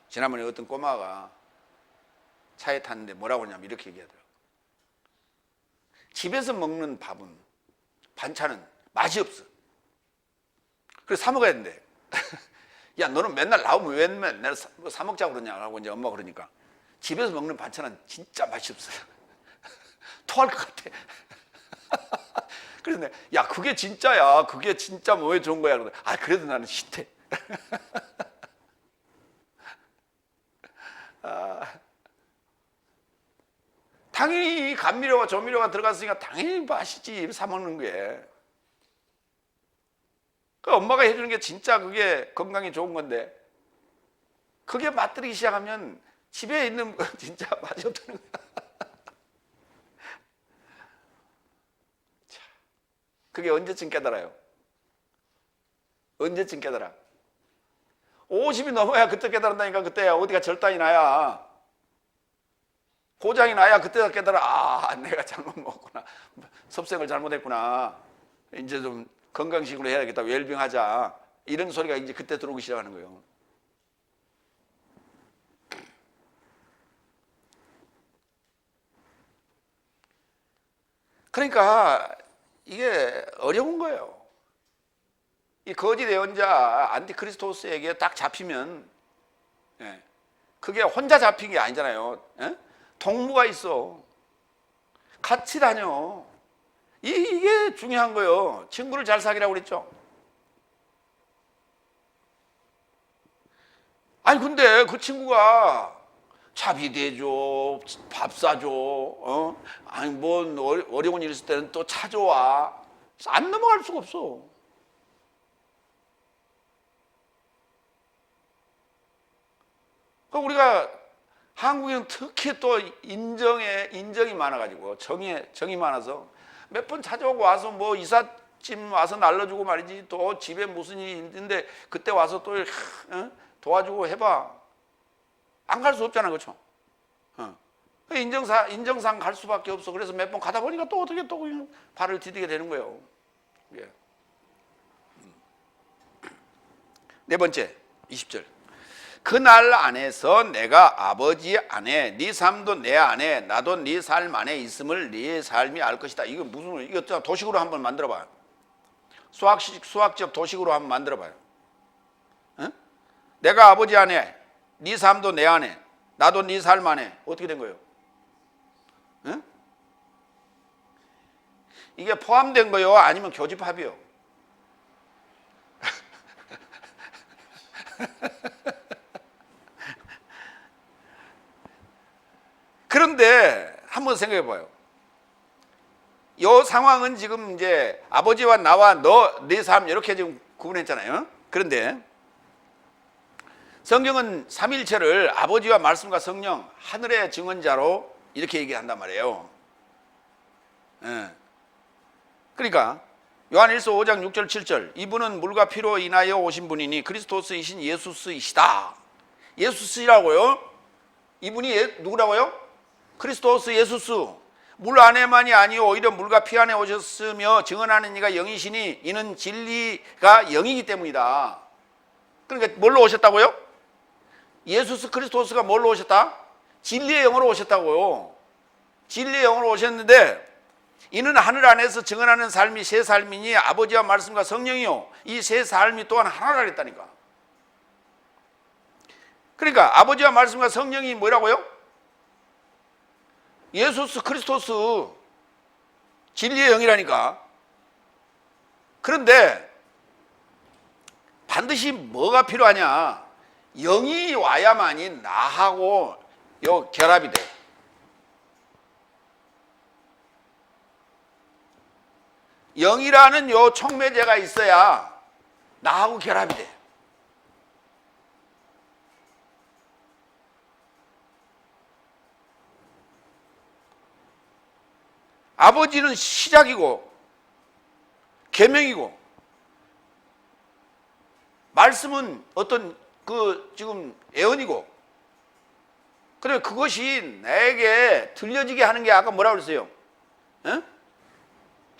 지난번에 어떤 꼬마가 차에 탔는데 뭐라고 하냐면 이렇게 얘기하더라고요. 집에서 먹는 밥은, 반찬은 맛이 없어. 그래서 사 먹어야 된대. 야, 너는 맨날 나오면 왜 맨날 사 먹자고 그러냐고 이제 엄마가 그러니까, 집에서 먹는 반찬은 진짜 맛이 없어요. 토할 것 같아. 그래서 내가, 야, 그게 진짜야. 그게 진짜 뭐에 좋은 거야. 그러더니, 아, 그래도 나는 싫대. 당연히 감미료와 조미료가 들어갔으니까 당연히 맛있지, 사 먹는 게. 그 엄마가 해주는 게 진짜 그게 건강에 좋은 건데, 그게 맛들기 시작하면 집에 있는 거 진짜 맛이 없다는 거야. 그게 언제쯤 깨달아요? 언제쯤 깨달아? 50이 넘어야 그때 깨달은다니까. 그때야 어디가 절단이 나야, 고장이 나야 그때 깨달아. 아, 내가 잘못 먹었구나, 섭생을 잘못했구나, 이제 좀 건강식으로 해야겠다, 웰빙하자, 이런 소리가 이제 그때 들어오기 시작하는 거예요. 그러니까 이게 어려운 거예요. 이 거짓 예언자 안티크리스토스에게 딱 잡히면, 그게 혼자 잡힌 게 아니잖아요. 동무가 있어, 같이 다녀. 이게 중요한 거예요. 친구를 잘 사귀라고 그랬죠. 아니 근데 그 친구가 차비 대줘, 밥 사줘, 아니 뭐 어려운 일 있을 때는 또 찾아와. 안 넘어갈 수가 없어. 우리가 한국인은 특히 또 인정이 많아가지고 정이 많아서 몇 번 찾아오고 와서 뭐 이삿짐 와서 날려주고 말이지, 또 집에 무슨 일이 있는데 그때 와서 또 도와주고 해봐. 안 갈 수 없잖아, 그렇죠? 인정상 갈 수밖에 없어. 그래서 몇 번 가다 보니까 또 어떻게 또 발을 디디게 되는 거예요. 예. 네 번째, 20절. 그날 안에서 내가 아버지 안에, 네 삶도 내 안에, 나도 네 삶 안에 있음을 네 삶이 알 것이다. 이거 무슨, 이거 도식으로 한번 만들어봐요. 수학적 도식으로 한번 만들어봐요. 내가 아버지 안에, 네 삶도 내 안에, 나도 네 삶 안에. 어떻게 된 거예요? 이게 포함된 거요, 아니면 교집합이요? 그런데 한번 생각해 봐요. 이 상황은 지금 이제 아버지와 나와 네 삶 이렇게 지금 구분했잖아요. 그런데 성경은 삼위일체를 아버지와 말씀과 성령, 하늘의 증언자로 이렇게 얘기한단 말이에요. 그러니까 요한일서 5장 6절 7절, 이분은 물과 피로 인하여 오신 분이니 그리스도스이신 예수스이시다. 예수스라고요? 이분이 누구라고요? 그리스도스 예수스. 물 안에만이 아니요 오히려 물과 피 안에 오셨으며 증언하는 이가 영이시니 이는 진리가 영이기 때문이다. 그러니까 뭘로 오셨다고요? 예수스 그리스도스가 뭘로 오셨다? 진리의 영으로 오셨다고요. 진리의 영으로 오셨는데, 이는 하늘 안에서 증언하는 삶이 새 삶이니 아버지와 말씀과 성령이요, 이 새 삶이 또한 하나라 그랬다니까. 그러니까 아버지와 말씀과 성령이 뭐라고요? 예수스 그리스도스, 진리의 영이라니까. 그런데 반드시 뭐가 필요하냐? 영이 와야만이 나하고 결합이 돼. 영이라는 촉매제가 있어야 나하고 결합이 돼. 아버지는 시작이고 계명이고, 말씀은 어떤 지금 예언이고, 그래 그것이 내게 들려지게 하는 게 아까 뭐라고 그랬어요?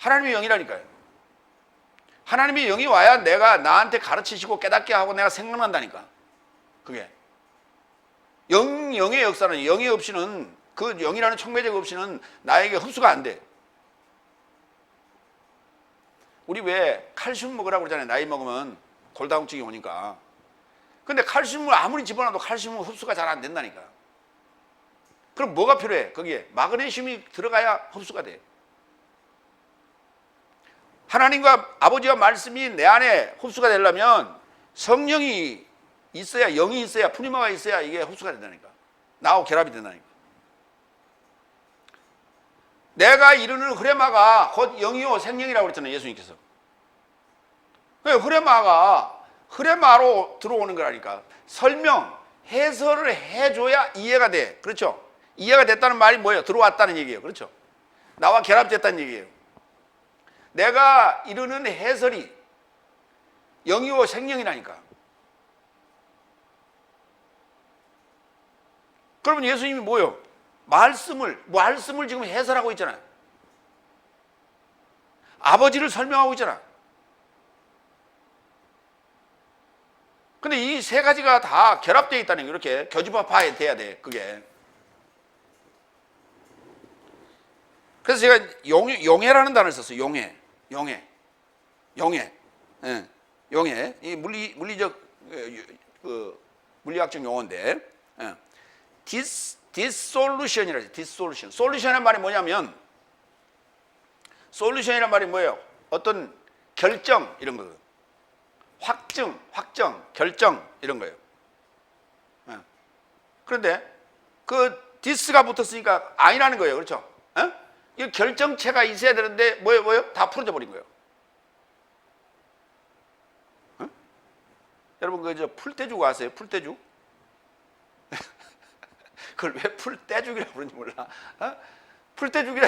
하나님의 영이라니까요. 하나님의 영이 와야 내가 나한테 가르치시고 깨닫게 하고 내가 생각난다니까. 그게 영의 역사는, 영이 없이는, 그 영이라는 촉매제가 없이는 나에게 흡수가 안 돼. 우리 왜 칼슘 먹으라고 그러잖아요. 나이 먹으면 골다공증이 오니까. 근데 칼슘을 아무리 집어넣어도 칼슘은 흡수가 잘 안 된다니까. 그럼 뭐가 필요해? 거기에 마그네슘이 들어가야 흡수가 돼. 하나님과 아버지와 말씀이 내 안에 흡수가 되려면 성령이 있어야, 영이 있어야, 푸니마가 있어야 이게 흡수가 된다니까. 나하고 결합이 된다니까. 내가 이루는 흐레마가 곧 영이요 생명이라고 그랬잖아요, 예수님께서. 흐레마로 들어오는 거라니까. 설명, 해설을 해줘야 이해가 돼. 그렇죠? 이해가 됐다는 말이 뭐예요? 들어왔다는 얘기예요. 그렇죠? 나와 결합됐다는 얘기예요. 내가 이루는 해설이 영이요 생명이라니까. 그러면 예수님이 뭐예요? 말씀을 지금 해설하고 있잖아요. 아버지를 설명하고 있잖아. 근데 이 세 가지가 다 결합되어 있다는 게 이렇게 교집합화돼야 돼, 그게. 그래서 제가 용해라는 단어를 썼어요. 용해. 예, 용해. 이 물리적, 물리학적 용어인데, 예. dissolution이라죠. dissolution. 솔루션이란 말이 뭐냐면, 솔루션이란 말이 뭐예요? 어떤 결정, 이런 거. 확정, 결정, 이런 거예요. 예. 그런데 그 디스가 붙었으니까 아니라는 거예요. 그렇죠? 예? 이 결정체가 있어야 되는데 뭐예요? 다 풀어져 버린 거예요. 예? 여러분 그 풀떼죽 아세요? 풀떼죽? 그걸 왜 풀떼죽이라고 그러는지 몰라. 어? 풀떼죽이래.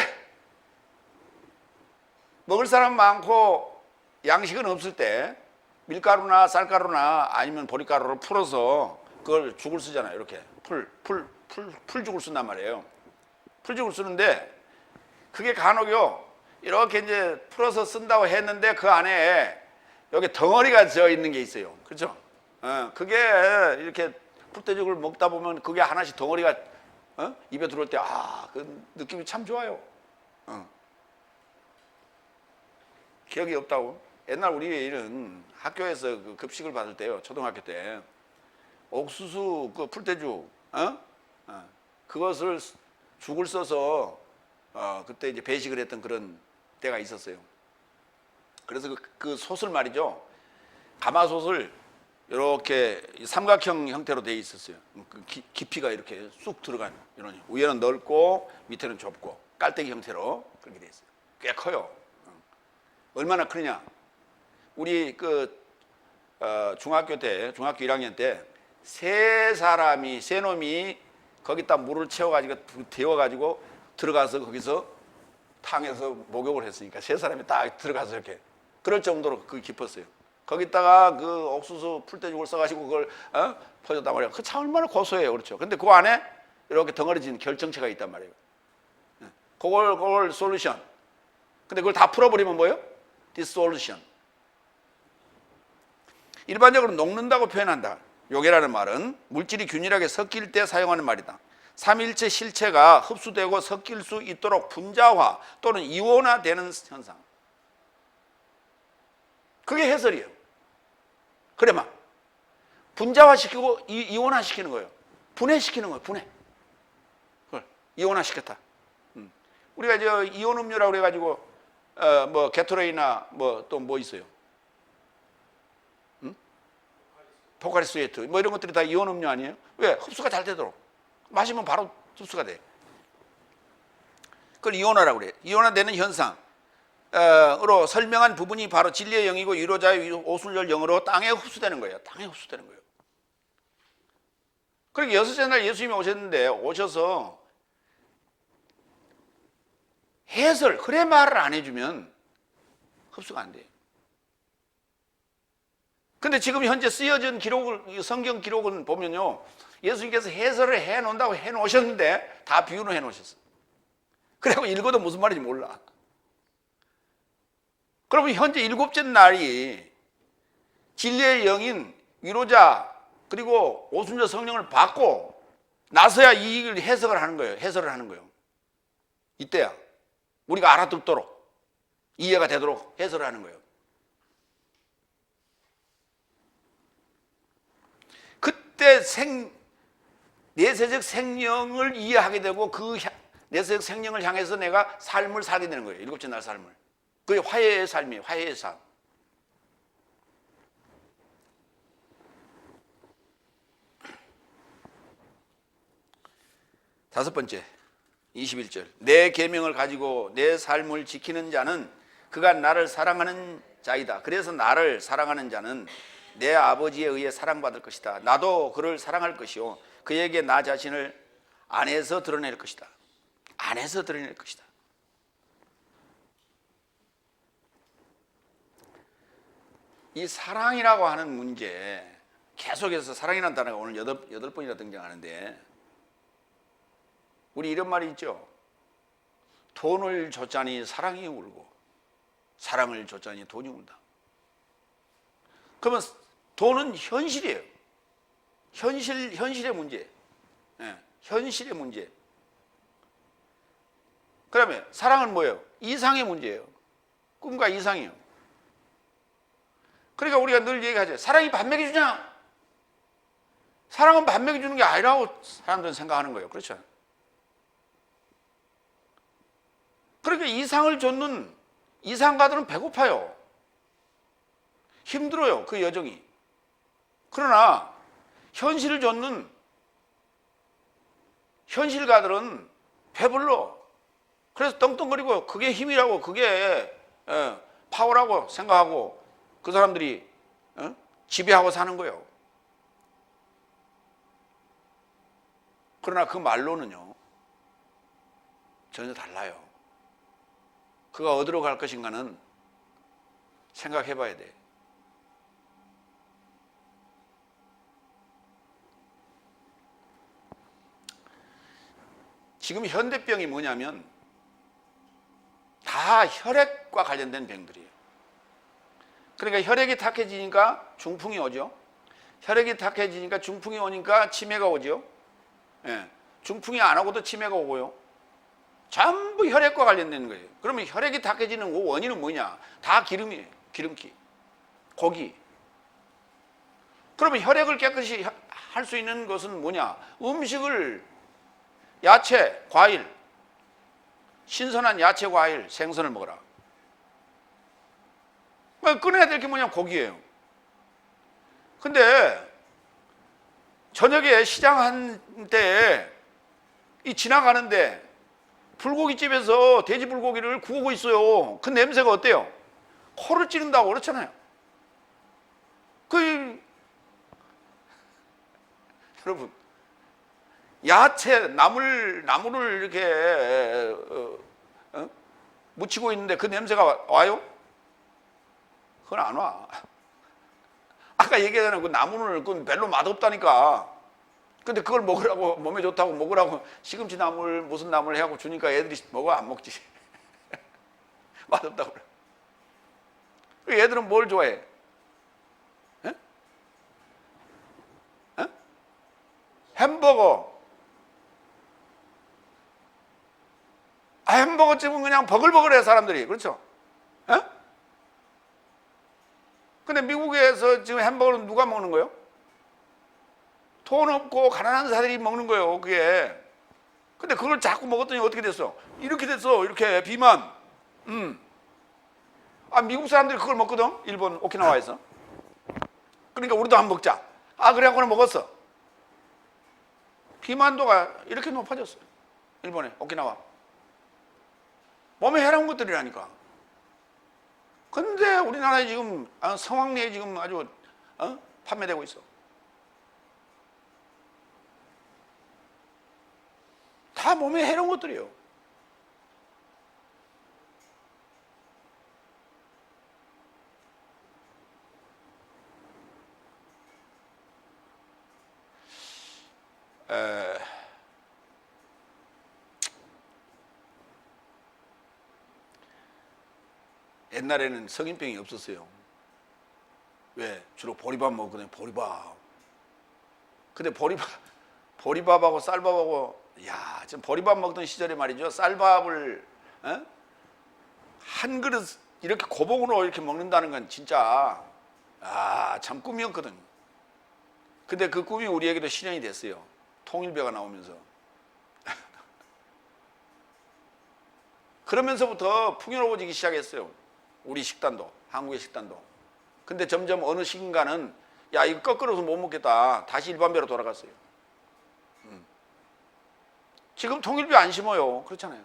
먹을 사람 많고 양식은 없을 때 밀가루나 쌀가루나 아니면 보리가루를 풀어서 그걸 죽을 쓰잖아요. 이렇게 풀죽을 쓴단 말이에요. 풀죽을 쓰는데 그게 간혹요 이렇게 이제 풀어서 쓴다고 했는데 그 안에 여기 덩어리가 져 있는 게 있어요. 그렇죠? 그게 이렇게 풀떼죽을 먹다 보면 그게 하나씩 덩어리가 입에 들어올 때 그 느낌이 참 좋아요. 기억이 없다고? 옛날 우리는 학교에서 그 급식을 받을 때요, 초등학교 때 옥수수 그 풀떼죽, 그것을 죽을 써서 그때 이제 배식을 했던 그런 때가 있었어요. 그래서 그 솥을 말이죠, 가마솥을 이렇게 삼각형 형태로 되어 있었어요. 그 깊이가 이렇게 쑥 들어간 이런, 위에는 넓고 밑에는 좁고 깔때기 형태로 그렇게 되어 있어요. 꽤 커요. 얼마나 크냐? 우리 중학교 1학년 때 세 놈이 거기다 물을 채워가지고 데워가지고 들어가서 거기서 탕에서 목욕을 했으니까 세 사람이 딱 들어가서 이렇게 그럴 정도로 그 깊었어요. 거기다가 그 옥수수 풀떼죽을 써가지고 그걸 퍼줬단 말이에요. 그 참 얼마나 고소해요, 그렇죠? 근데 그 안에 이렇게 덩어리진 결정체가 있단 말이에요. 그걸 솔루션. 근데 그걸 다 풀어버리면 뭐예요? dissolution. 일반적으로 녹는다고 표현한다. 요게라는 말은 물질이 균일하게 섞일 때 사용하는 말이다. 삼일체 실체가 흡수되고 섞일 수 있도록 분자화 또는 이온화되는 현상. 그게 해설이에요. 그래만 분자화시키고 이온화시키는 거예요. 분해시키는 거예요. 분해. 그걸 이온화시켰다. 우리가 이온 음료라고 그래가지고 뭐 게토레이나 뭐 또 뭐 있어요? 포카리 스웨트 뭐 이런 것들이 다 이온 음료 아니에요? 왜? 흡수가 잘 되도록. 마시면 바로 흡수가 돼. 그걸 이온화라고 그래요. 이온화되는 현상으로 설명한 부분이 바로 진리의 영이고 위로자의 오순절 영으로 땅에 흡수되는 거예요. 땅에 흡수되는 거예요. 그러니까 여섯째 날 예수님이 오셨는데 오셔서 해설, 흐레마를 안 해주면 흡수가 안 돼요. 근데 지금 현재 쓰여진 성경 기록은 보면요, 예수님께서 해설을 해 놓는다고 해 놓으셨는데 다 비유로 해 놓으셨어요. 그리고 읽어도 무슨 말인지 몰라. 그러면 현재 일곱째 날이 진리의 영인 위로자 그리고 오순절 성령을 받고 나서야 이 해석을 하는 거예요. 해설을 하는 거예요. 이때야 우리가 알아듣도록 이해가 되도록 해설을 하는 거예요. 그때 내세적 생명을 이해하게 되고 그 내세적 생명을 향해서 내가 삶을 살게 되는 거예요. 일곱째 날 삶을. 그게 화해의 삶이에요. 화해의 삶. 다섯 번째, 21절. 내 계명을 가지고 내 삶을 지키는 자는 그가 나를 사랑하는 자이다. 그래서 나를 사랑하는 자는 내 아버지에 의해 사랑받을 것이다. 나도 그를 사랑할 것이요 그에게 나 자신을 안에서 드러낼 것이다. 안에서 드러낼 것이다. 이 사랑이라고 하는 문제, 계속해서 사랑이라는 단어가 오늘 8번이나 등장하는데, 우리 이런 말이 있죠. 돈을 줬자니 사랑이 울고 사랑을 줬자니 돈이 운다. 그러면 돈은 현실이에요. 현실의 문제. 네, 현실의 문제. 그다음에 사랑은 뭐예요? 이상의 문제예요. 꿈과 이상이에요. 그러니까 우리가 늘 얘기하죠. 사랑이 밥 먹여주냐? 사랑은 밥 먹여주는 게 아니라고 사람들은 생각하는 거예요. 그렇죠? 그러니까 이상을 줬는 이상가들은 배고파요. 힘들어요. 그 여정이. 그러나 현실을 줬는 현실가들은 배불러. 그래서 떵떵거리고 그게 힘이라고, 그게 파워라고 생각하고 그 사람들이 지배하고 사는 거예요. 그러나 그 말로는요 전혀 달라요. 그가 어디로 갈 것인가는 생각해 봐야 돼. 지금 현대병이 뭐냐면 다 혈액과 관련된 병들이에요. 그러니까 혈액이 탁해지니까 중풍이 오죠. 혈액이 탁해지니까 중풍이 오니까 치매가 오죠. 예, 중풍이 안 오고도 치매가 오고요. 전부 혈액과 관련된 거예요. 그러면 혈액이 탁해지는 그 원인은 뭐냐? 다 기름이에요. 기름기, 고기. 그러면 혈액을 깨끗이 할 수 있는 것은 뭐냐? 음식을, 야채, 과일, 신선한 야채, 과일, 생선을 먹어라. 끊어야 될 게 뭐냐? 고기예요. 근데 저녁에 시장 한때 이 지나가는데 불고기집에서 돼지 불고기를 구우고 있어요. 그 냄새가 어때요? 코를 찌른다고 그렇잖아요. 여러분, 야채, 나물을 이렇게 묻히고 있는데 그 냄새가 와요? 그건 안 와. 아까 얘기하잖아요. 그 나물을 그건 별로 맛없다니까. 근데 그걸 먹으라고, 몸에 좋다고 먹으라고 시금치 나물 무슨 나물 해갖고 주니까 애들이 먹어? 안 먹지. 맛없다고 그래. 애들은 뭘 좋아해? 에? 에? 햄버거. 햄버거집은 그냥 버글버글해 사람들이. 그렇죠? 에? 근데 미국에서 지금 햄버거는 누가 먹는 거예요? 돈 없고 가난한 사람들이 먹는 거예요, 그게. 근데 그걸 자꾸 먹었더니 어떻게 됐어? 이렇게 됐어, 이렇게 비만. 미국 사람들이 그걸 먹거든, 일본 오키나와에서. 그러니까 우리도 한번 먹자. 그래갖고는 먹었어. 비만도가 이렇게 높아졌어요, 일본에, 오키나와. 몸에 해로운 것들이라니까. 근데 우리나라에 지금 성황리에 지금 아주 판매되고 있어. 다 몸에 해로운 것들이에요. 옛날에는 성인병이 없었어요. 왜? 주로 보리밥 먹거든요. 보리밥. 근데 보리밥하고 쌀밥하고, 지금 보리밥 먹던 시절에 말이죠. 쌀밥을 한 그릇 이렇게 고봉으로 이렇게 먹는다는 건 진짜 참 꿈이었거든. 근데 그 꿈이 우리에게도 실현이 됐어요. 통일배가 나오면서. 그러면서부터 풍요로워지기 시작했어요. 우리 식단도, 한국의 식단도. 근데 점점 어느 시기인가는 이거 거꾸로서 못 먹겠다. 다시 일반배로 돌아갔어요. 지금 통일비 안 심어요. 그렇잖아요.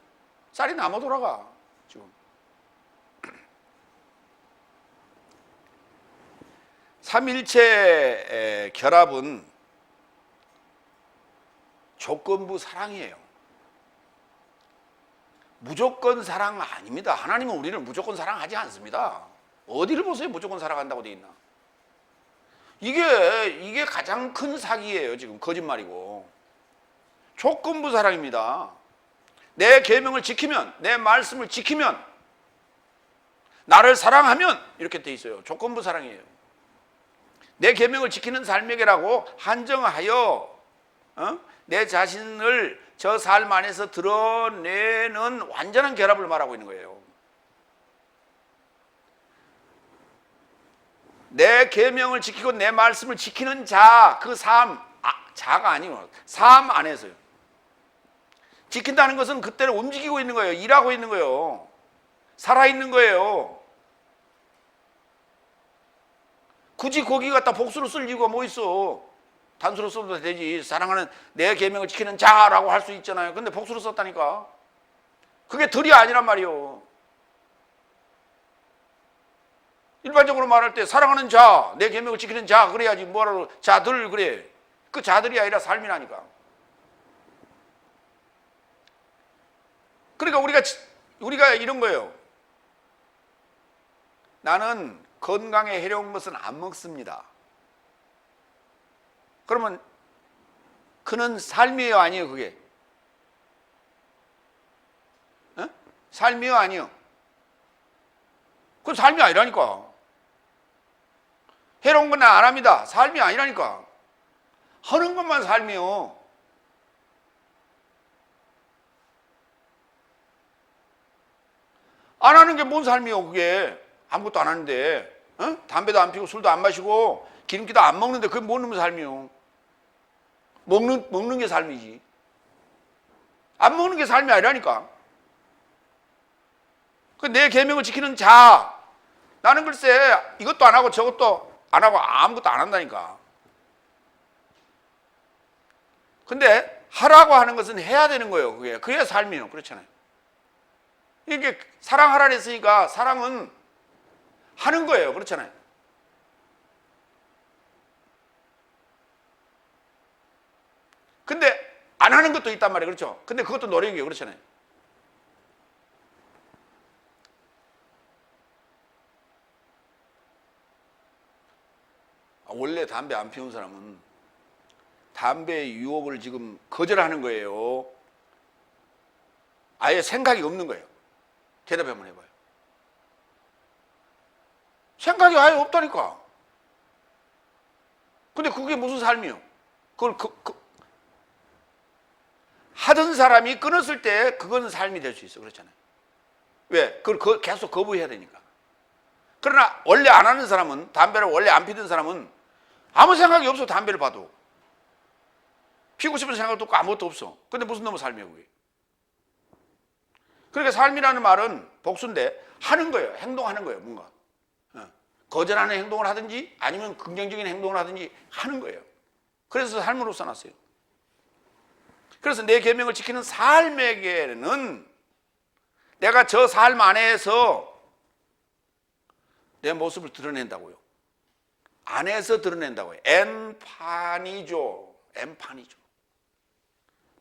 쌀이 남아 돌아가 지금. 삼일체 결합은 조건부 사랑이에요. 무조건 사랑 아닙니다. 하나님은 우리를 무조건 사랑하지 않습니다. 어디를 보세요? 무조건 사랑한다고 돼 있나? 이게 가장 큰 사기예요. 지금 거짓말이고. 조건부 사랑입니다. 내 계명을 지키면, 내 말씀을 지키면, 나를 사랑하면 이렇게 돼 있어요. 조건부 사랑이에요. 내 계명을 지키는 삶에게라고 한정하여 내 자신을 저 삶 안에서 드러내는 완전한 결합을 말하고 있는 거예요. 내 계명을 지키고 내 말씀을 지키는 자, 그 삶, 자가 아니고 삶 안에서요. 지킨다는 것은 그때는 움직이고 있는 거예요. 일하고 있는 거예요. 살아있는 거예요. 굳이 거기 갖다 복수로 쓸 이유가 뭐 있어? 단수로 써도 되지. 사랑하는 내 계명을 지키는 자라고 할 수 있잖아요. 근데 복수로 썼다니까. 그게 덜이 아니란 말이에요. 일반적으로 말할 때 사랑하는 자, 내 계명을 지키는 자 그래야지. 뭐라고 자들 그래. 그 자들이 아니라 삶이라니까. 그러니까 우리가 이런 거예요. 나는 건강에 해로운 것은 안 먹습니다. 그러면 그는 삶이에요, 아니에요, 그게? 삶이에요, 아니에요? 그건 삶이 아니라니까. 해로운 건 안 합니다. 삶이 아니라니까. 하는 것만 삶이요. 안 하는 게 뭔 삶이요, 그게. 아무것도 안 하는데. 담배도 안 피우고 술도 안 마시고 기름기도 안 먹는데 그게 뭔 삶이요. 먹는 게 삶이지. 안 먹는 게 삶이 아니라니까. 내 계명을 지키는 자. 나는 글쎄 이것도 안 하고 저것도 안 하고 아무것도 안 한다니까. 근데 하라고 하는 것은 해야 되는 거예요. 그게 삶이에요. 그렇잖아요. 이게 사랑하라 했으니까 사랑은 하는 거예요. 그렇잖아요. 근데 안 하는 것도 있단 말이에요. 그렇죠? 근데 그것도 노력이에요. 그렇잖아요. 원래 담배 안 피우는 사람은 담배의 유혹을 지금 거절하는 거예요. 아예 생각이 없는 거예요. 대답 한번 해봐요. 생각이 아예 없다니까. 근데 그게 무슨 삶이요? 그걸 하던 사람이 끊었을 때 그건 삶이 될 수 있어. 그렇잖아요. 왜? 그걸 계속 거부해야 되니까. 그러나 원래 안 하는 사람은, 담배를 원래 안 피던 사람은 아무 생각이 없어. 담배를 봐도 피우고 싶은 생각도 없고 아무것도 없어. 근데 무슨 놈의 삶이에요 그게. 그러니까 삶이라는 말은 복수인데 하는 거예요. 행동하는 거예요. 뭔가 거절하는 행동을 하든지 아니면 긍정적인 행동을 하든지 하는 거예요. 그래서 삶으로 써놨어요. 그래서 내 계명을 지키는 삶에게는 내가 저 삶 안에서 내 모습을 드러낸다고요. 안에서 드러낸다고요. 엔파니조.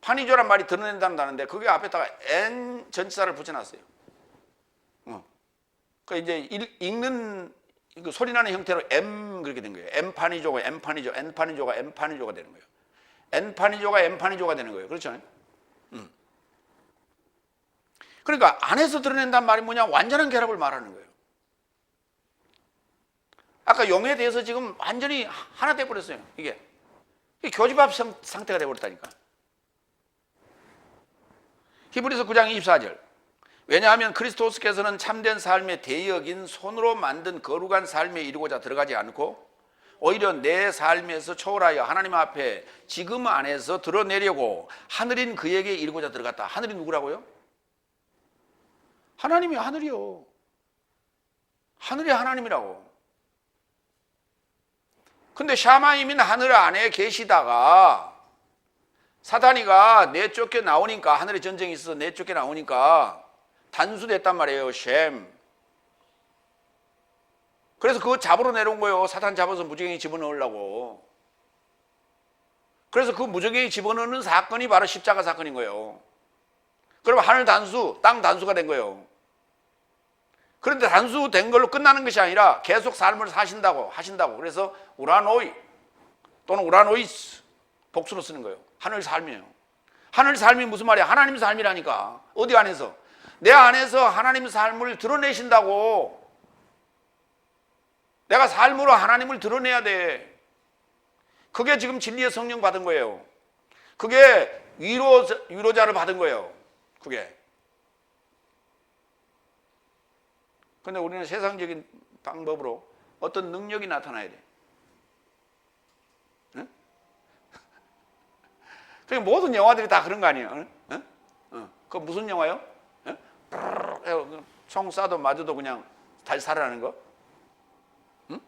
파니조란 말이 드러낸다는데 그게 앞에다가 엔 전치사를 붙여놨어요. 그 이제 읽는 소리 나는 형태로 M 그렇게 된 거예요. 엔파니조가 되는 거예요. 엔파니조가 되는 거예요. 그렇죠? 그러니까 안에서 드러낸다는 말이 뭐냐? 완전한 결합을 말하는 거예요. 아까 용에 대해서 지금 완전히 하나 돼버렸어요. 이게 교집합 상태가 돼버렸다니까. 히브리서 9장 24절. 왜냐하면 그리스도스께서는 참된 삶의 대역인 손으로 만든 거룩한 삶에 이루고자 들어가지 않고 오히려 내 삶에서 초월하여 하나님 앞에 지금 안에서 드러내려고 하늘인 그에게 이루고자 들어갔다. 하늘이 누구라고요? 하나님이 하늘이요. 하늘이 하나님이라고. 근데 샤마임인 하늘 안에 계시다가 사단이가 내쫓겨 나오니까, 하늘의 전쟁이 있어서 내쫓겨 나오니까 단수됐단 말이에요. 셈. 그래서 그거 잡으러 내려온 거예요. 사단 잡아서 무저갱이 집어넣으려고. 그래서 그 무저갱이 집어넣는 사건이 바로 십자가 사건인 거예요. 그럼 하늘 단수, 땅 단수가 된 거예요. 그런데 단수 된 걸로 끝나는 것이 아니라 계속 삶을 하신다고. 그래서 우라노이 또는 우라노이스, 복수로 쓰는 거예요. 하늘 삶이에요. 하늘 삶이 무슨 말이야? 하나님 삶이라니까. 어디 안에서? 내 안에서 하나님 삶을 드러내신다고. 내가 삶으로 하나님을 드러내야 돼. 그게 지금 진리의 성령 받은 거예요. 그게 위로자를 받은 거예요. 그게. 근데 우리는 세상적인 방법으로 어떤 능력이 나타나야 돼. 응? 그러니까 모든 영화들이 다 그런 거 아니에요? 응? 그거 무슨 영화요? 응? 총 쏴도 맞아도 그냥 다시 살아나는 거? 응?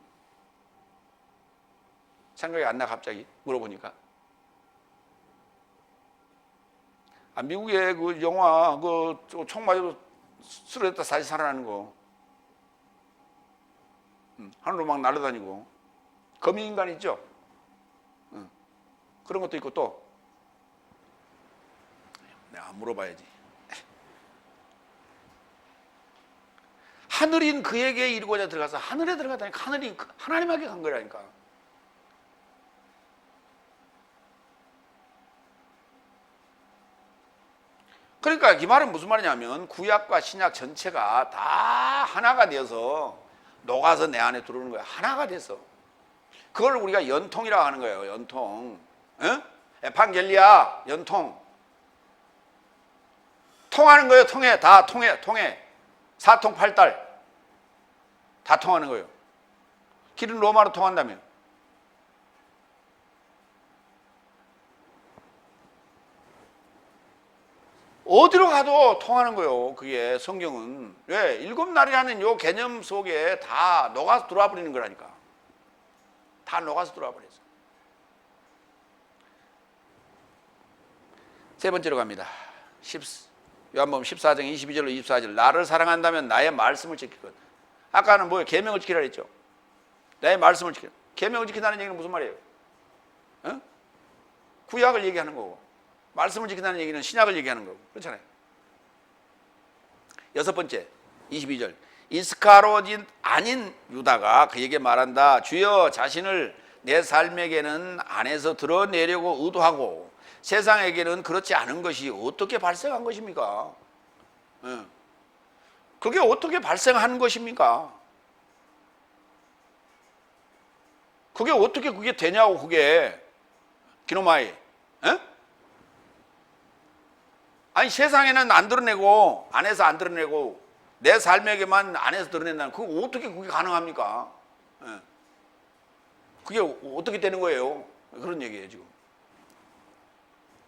생각이 안 나 갑자기 물어보니까. 미국의 그 영화 그 총 맞아도 쓰러졌다 다시 살아나는 거. 하늘로 막 날아다니고. 거미인간 있죠? 그런 것도 있고 또 내가 물어봐야지. 하늘인 그에게 이르고자 들어가서 하늘에 들어가다니까 하늘이 하나님에게 간 거라니까. 그러니까 이 말은 무슨 말이냐면 구약과 신약 전체가 다 하나가 되어서 녹아서 내 안에 들어오는 거야. 하나가 돼서. 그걸 우리가 연통이라고 하는 거예요. 연통. 에판겔리아, 연통. 통하는 거예요. 다 통해. 사통팔달. 다 통하는 거예요. 길은 로마로 통한다며. 어디로 가도 통하는 거예요. 그게 성경은. 왜? 7날이라는 요 개념 속에 다 녹아서 들어와 버리는 거라니까. 다 녹아서 들어와 버렸어. 세 번째로 갑니다. 요한복음 14장 22절로 24절. 나를 사랑한다면 나의 말씀을 지킬 것. 아까는 뭐예요? 계명을 지키라 했죠. 나의 말씀을 지키라. 계명을 지킨다는 얘기는 무슨 말이에요? 구약을 얘기하는 거고. 말씀을 지킨다는 얘기는 신약을 얘기하는 거고. 그렇잖아요. 여섯 번째, 22절. 이스카롯이 아닌 유다가 그에게 말한다. 주여, 자신을 내 삶에게는 안에서 드러내려고 의도하고 세상에게는 그렇지 않은 것이 어떻게 발생한 것입니까? 그게 어떻게 발생한 것입니까? 그게 어떻게 그게 되냐고. 그게 기노마이. 아니 세상에는 안 드러내고 안에서 안 드러내고 내 삶에게만 안에서 드러낸다는, 그거 어떻게 그게 가능합니까? 그게 어떻게 되는 거예요? 그런 얘기예요 지금.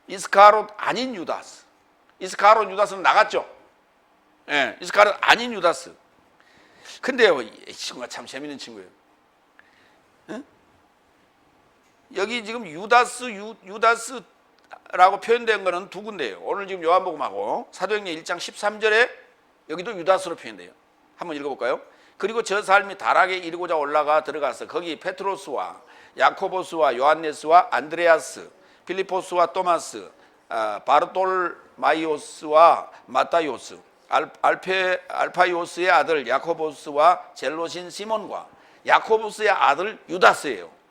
이스카롯 아닌 유다스. 이스카롯 유다스는 나갔죠. 이스카롯 아닌 유다스. 근데요, 이 친구가 참 재밌는 친구예요. 여기 지금 유다스라고 표현된 거는 두 군데예요. 오늘 지금 요한복음하고 사도행전 1장 13절에 여기도 유다스로 표현돼요. 한번 읽어볼까요? 그리고 저 사람이 다락에 이르고자 올라가 들어가서 거기 페트로스와 야코보스와 요한네스와 안드레아스, 필리포스와 토마스, 바르톨마이오스와 마타이오스, 알파이오스의 아들 야코보스와 젤로신 시몬과 야코보스의 아들 유다스예요.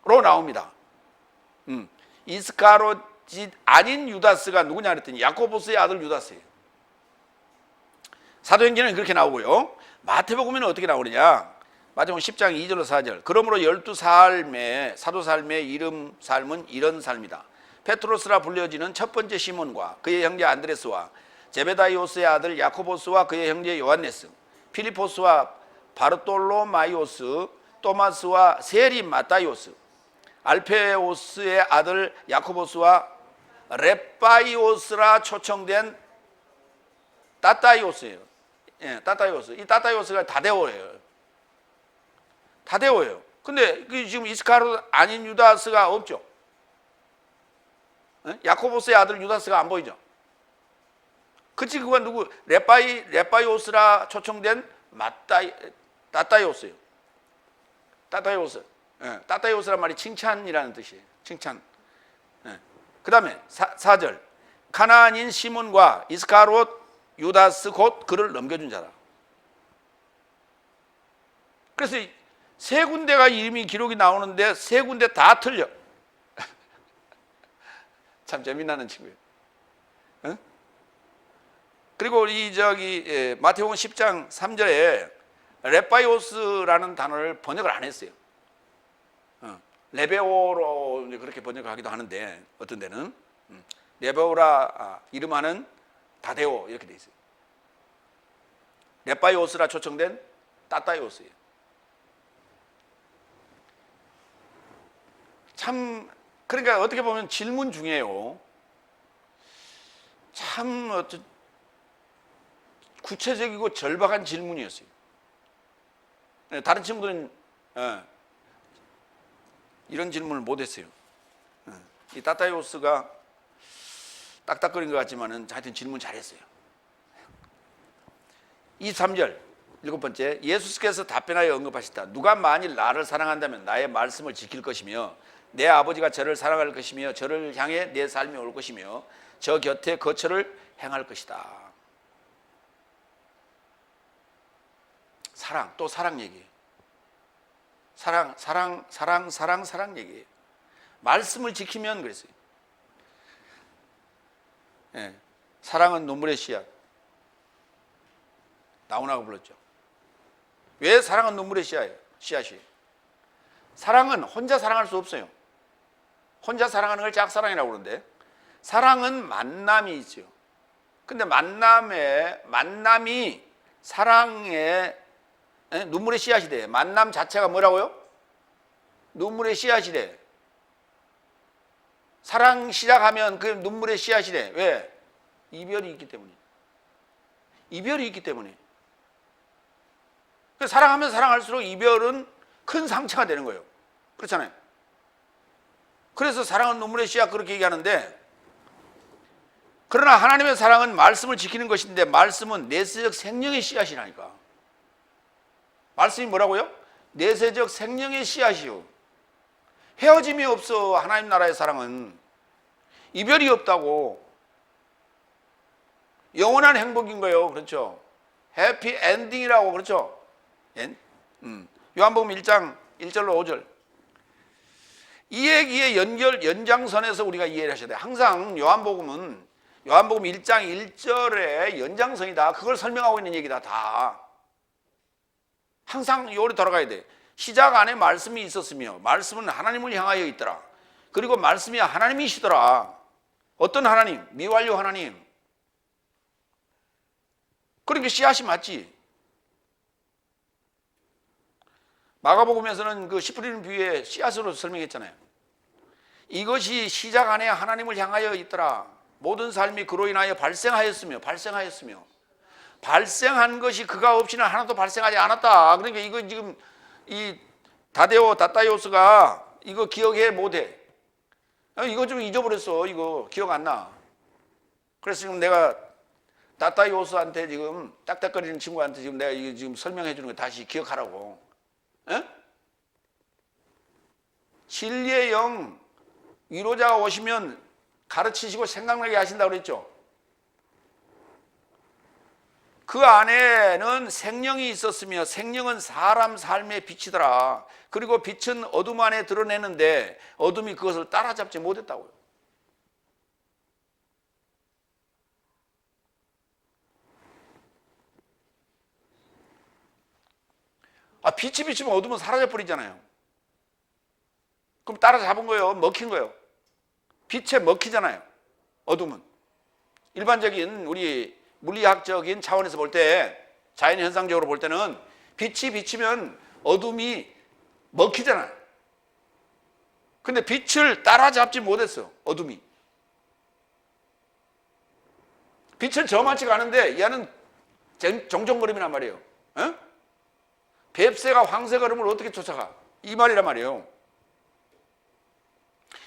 로 나옵니다. 이스카롯이 아닌 유다스가 누구냐 그랬더니 야코보스의 아들 유다스예요. 사도행전은 그렇게 나오고요. 마태복음에는 어떻게 나오느냐? 마태복음 10장 2절로 4절. 그러므로 12삶의 사도 삶의 이름 삶은 이런 삶이다. 페트로스라 불려지는 첫 번째 시몬과 그의 형제 안드레스와 제베다이오스의 아들 야코보스와 그의 형제 요한네스, 필리포스와 바르톨로마이오스, 토마스와 세리 마타이오스, 알페오스의 아들 야코보스와 렙바이오스라 초청된 따따이오스예요. 따따이오스. 이 따따이오스가 다데오예요. 다데오예요. 근데 지금 이스카롯 아닌 유다스가 없죠. 야코보스의 아들 유다스가 안 보이죠? 그치, 그건 누구? 레바이오스라 초청된 따따이오스예요. 따따이오스. 따따이오스란 말이 칭찬이라는 뜻이에요. 칭찬. 그 다음에 4절. 가나안인 시몬과 이스카롯 유다스 곧 그를 넘겨준 자다. 그래서 세 군데가 이름이 기록이 나오는데 세 군데 다 틀려. 참 재미나는 친구예요. 그리고 마태복음 10장 3절에 레바이오스라는 단어를 번역을 안 했어요. 레베오로 그렇게 번역하기도 하는데 어떤 데는 레베오라 이름하는 다데오 이렇게 돼 있어요. 레바이오스라 초청된 따따이오스예요. 참 그러니까 어떻게 보면 질문 중에요. 참 구체적이고 절박한 질문이었어요. 다른 친구들은 이런 질문을 못했어요. 이 따따이오스가 딱딱거린 것 같지만은 하여튼 질문 잘했어요. 23절 7번째, 예수께서 답변하여 언급하시다. 누가 만일 나를 사랑한다면 나의 말씀을 지킬 것이며 내 아버지가 저를 사랑할 것이며 저를 향해 내 삶이 올 것이며 저 곁에 거처를 행할 것이다. 사랑, 또 사랑 얘기예요. 사랑 얘기예요. 말씀을 지키면 그랬어요. 사랑은 눈물의 씨앗. 나훈아가 불렀죠. 왜 사랑은 눈물의 씨앗이에요? 사랑은 혼자 사랑할 수 없어요. 혼자 사랑하는 걸 짝사랑이라고 그러는데 사랑은 만남이 있죠. 근데 만남이 사랑의 눈물의 씨앗이 돼. 만남 자체가 뭐라고요? 눈물의 씨앗이 돼. 사랑 시작하면 그 눈물의 씨앗이 돼. 왜? 이별이 있기 때문에. 이별이 있기 때문에. 사랑하면 사랑할수록 이별은 큰 상처가 되는 거예요. 그렇잖아요. 그래서 사랑은 눈물의 씨앗 그렇게 얘기하는데, 그러나 하나님의 사랑은 말씀을 지키는 것인데 말씀은 내세적 생명의 씨앗이라니까. 말씀이 뭐라고요? 내세적 생명의 씨앗이요. 헤어짐이 없어. 하나님 나라의 사랑은 이별이 없다고. 영원한 행복인 거예요. 그렇죠? 해피 엔딩이라고. 그렇죠? 요한복음 1장 1절로 5절. 이 얘기의 연장선에서 우리가 이해를 하셔야 돼요. 항상 요한복음 1장 1절의 연장선이다. 그걸 설명하고 있는 얘기다. 다. 항상 요리 돌아가야 돼. 시작 안에 말씀이 있었으며 말씀은 하나님을 향하여 있더라. 그리고 말씀이 하나님이시더라. 어떤 하나님? 미완료 하나님. 그러니까 씨앗이 맞지. 마가복음에서는 그 씨 뿌리는 비유의 씨앗으로 설명했잖아요. 이것이 시작 안에 하나님을 향하여 있더라. 모든 삶이 그로 인하여 발생하였으며 발생한 것이 그가 없이는 하나도 발생하지 않았다. 그러니까 이거 지금 이 다따이오스가 이거 기억해 못해. 이거 좀 잊어버렸어. 이거 기억 안 나. 그래서 지금 내가 다따이오스한테 지금 딱딱거리는 친구한테 지금 내가 이거 지금 설명해 주는 거 다시 기억하라고. 진리의 영 위로자가 오시면 가르치시고 생각나게 하신다고 그랬죠. 그 안에는 생명이 있었으며 생명은 사람 삶의 빛이더라. 그리고 빛은 어둠 안에 드러내는데 어둠이 그것을 따라잡지 못했다고요. 빛이 비치면 어둠은 사라져 버리잖아요. 그럼 따라잡은 거예요? 먹힌 거예요? 빛에 먹히잖아요. 어둠은. 일반적인 우리 물리학적인 차원에서 볼 때, 자연 현상적으로 볼 때는 빛이 비치면 어둠이 먹히잖아요. 근데 빛을 따라잡지 못했어. 어둠이. 빛은 저만치가 않은데 얘는 정정거림이란 말이에요. 뱁새가 황새 걸음을 어떻게 쫓아가? 이 말이란 말이에요.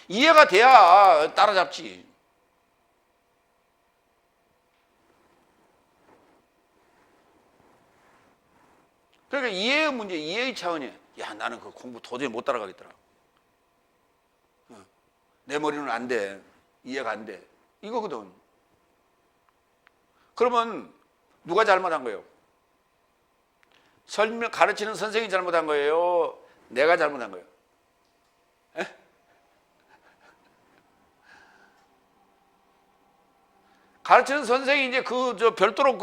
이해가 돼야 따라잡지. 그러니까 이해의 문제, 이해의 차원이야. 야, 나는 그 공부 도저히 못 따라가겠더라. 내 머리는 안 돼. 이해가 안 돼. 이거거든. 그러면 누가 잘못한 거예요? 가르치는 선생님이 잘못한 거예요? 내가 잘못한 거예요? 에? 가르치는 선생이 이제 별도로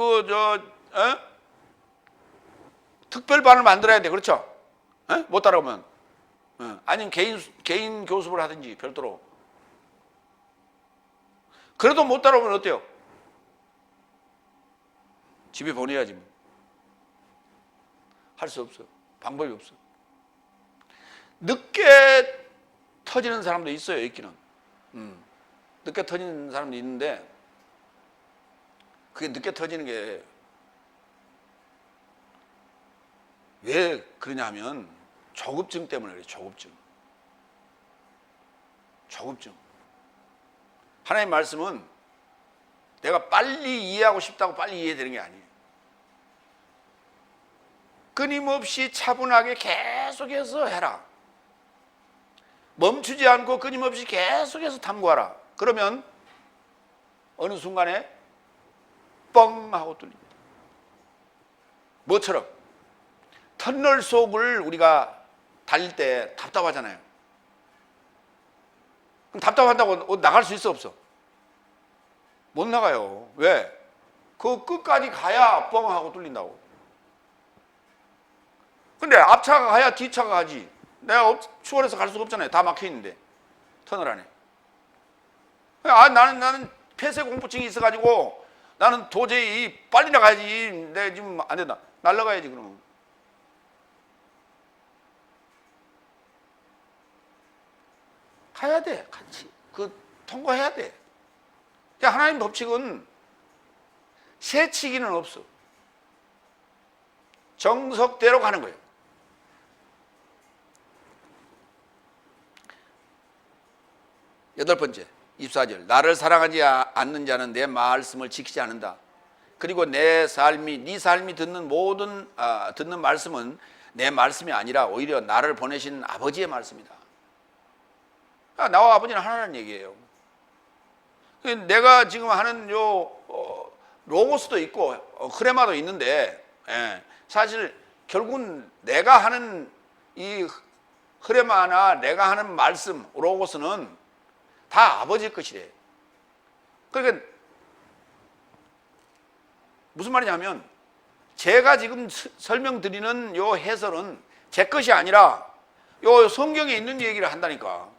특별반을 만들어야 돼. 그렇죠? 에? 못 따라오면. 아니면 개인 교습을 하든지 별도로. 그래도 못 따라오면 어때요? 집에 보내야지 뭐. 할 수 없어. 방법이 없어. 늦게 터지는 사람도 있어요, 있기는. 늦게 터지는 사람도 있는데, 그게 늦게 터지는 게 왜 그러냐 하면 조급증 때문에 그래요. 조급증. 하나님의 말씀은 내가 빨리 이해하고 싶다고 빨리 이해되는 게 아니에요. 끊임없이 차분하게 계속해서 해라. 멈추지 않고 끊임없이 계속해서 탐구하라. 그러면 어느 순간에 뻥 하고 뚫립니다. 뭐처럼? 터널 속을 우리가 달릴 때 답답하잖아요. 그럼 답답한다고 나갈 수 있어, 없어? 못 나가요. 왜? 그 끝까지 가야 뻥 하고 뚫린다고. 근데 앞차가 가야 뒤차가 가지. 내가 추월해서 갈 수가 없잖아요. 다 막혀 있는데. 터널 안에. 나는 폐쇄 공포증이 있어가지고 나는 도저히 빨리 나가야지. 내가 지금 안 된다. 날라가야지, 그러면. 가야 돼, 같이. 통과해야 돼. 하나님 법칙은 새치기는 없어. 정석대로 가는 거예요. 여덟 번째, 24절. 나를 사랑하지 않는 자는 내 말씀을 지키지 않는다. 그리고 네 삶이 듣는 말씀은 내 말씀이 아니라 오히려 나를 보내신 아버지의 말씀이다. 나와 아버지는 하나라는 얘기예요. 내가 지금 하는 로고스도 있고 크레마도 있는데, 사실 결국은 내가 하는 이 크레마나 내가 하는 말씀 로고스는 다 아버지의 것이래. 그러니까 무슨 말이냐면 제가 지금 설명드리는 요 해설은 제 것이 아니라 요 성경에 있는 얘기를 한다니까.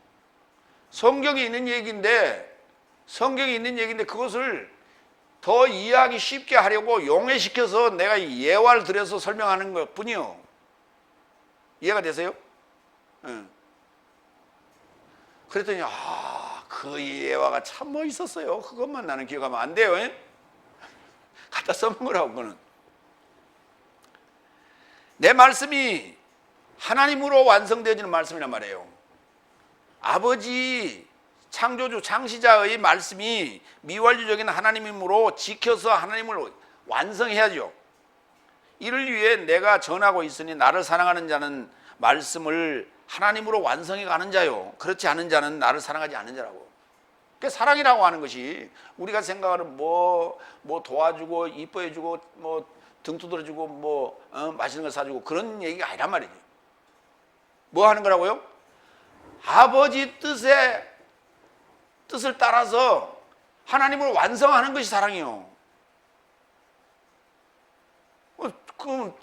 성경에 있는 얘기인데 그것을 더 이해하기 쉽게 하려고 용해시켜서 내가 예화를 들여서 설명하는 것 뿐이요. 이해가 되세요? 응. 그랬더니 그 예화가 참 멋있었어요. 그것만 나는 기억하면 안 돼요. 갖다 써먹으라고. 그거는 내 말씀이 하나님으로 완성되어지는 말씀이란 말이에요. 아버지 창조주 창시자의 말씀이 미완료적인 하나님이므로 지켜서 하나님을 완성해야죠. 이를 위해 내가 전하고 있으니 나를 사랑하는 자는 말씀을 하나님으로 완성해 가는 자요. 그렇지 않은 자는 나를 사랑하지 않는 자라고. 그 사랑이라고 하는 것이 우리가 생각하는 뭐 도와주고 이뻐해주고 등 두드려주고 맛있는 거 사주고 그런 얘기가 아니란 말이죠. 뭐 하는 거라고요? 아버지 뜻을 따라서 하나님을 완성하는 것이 사랑이요.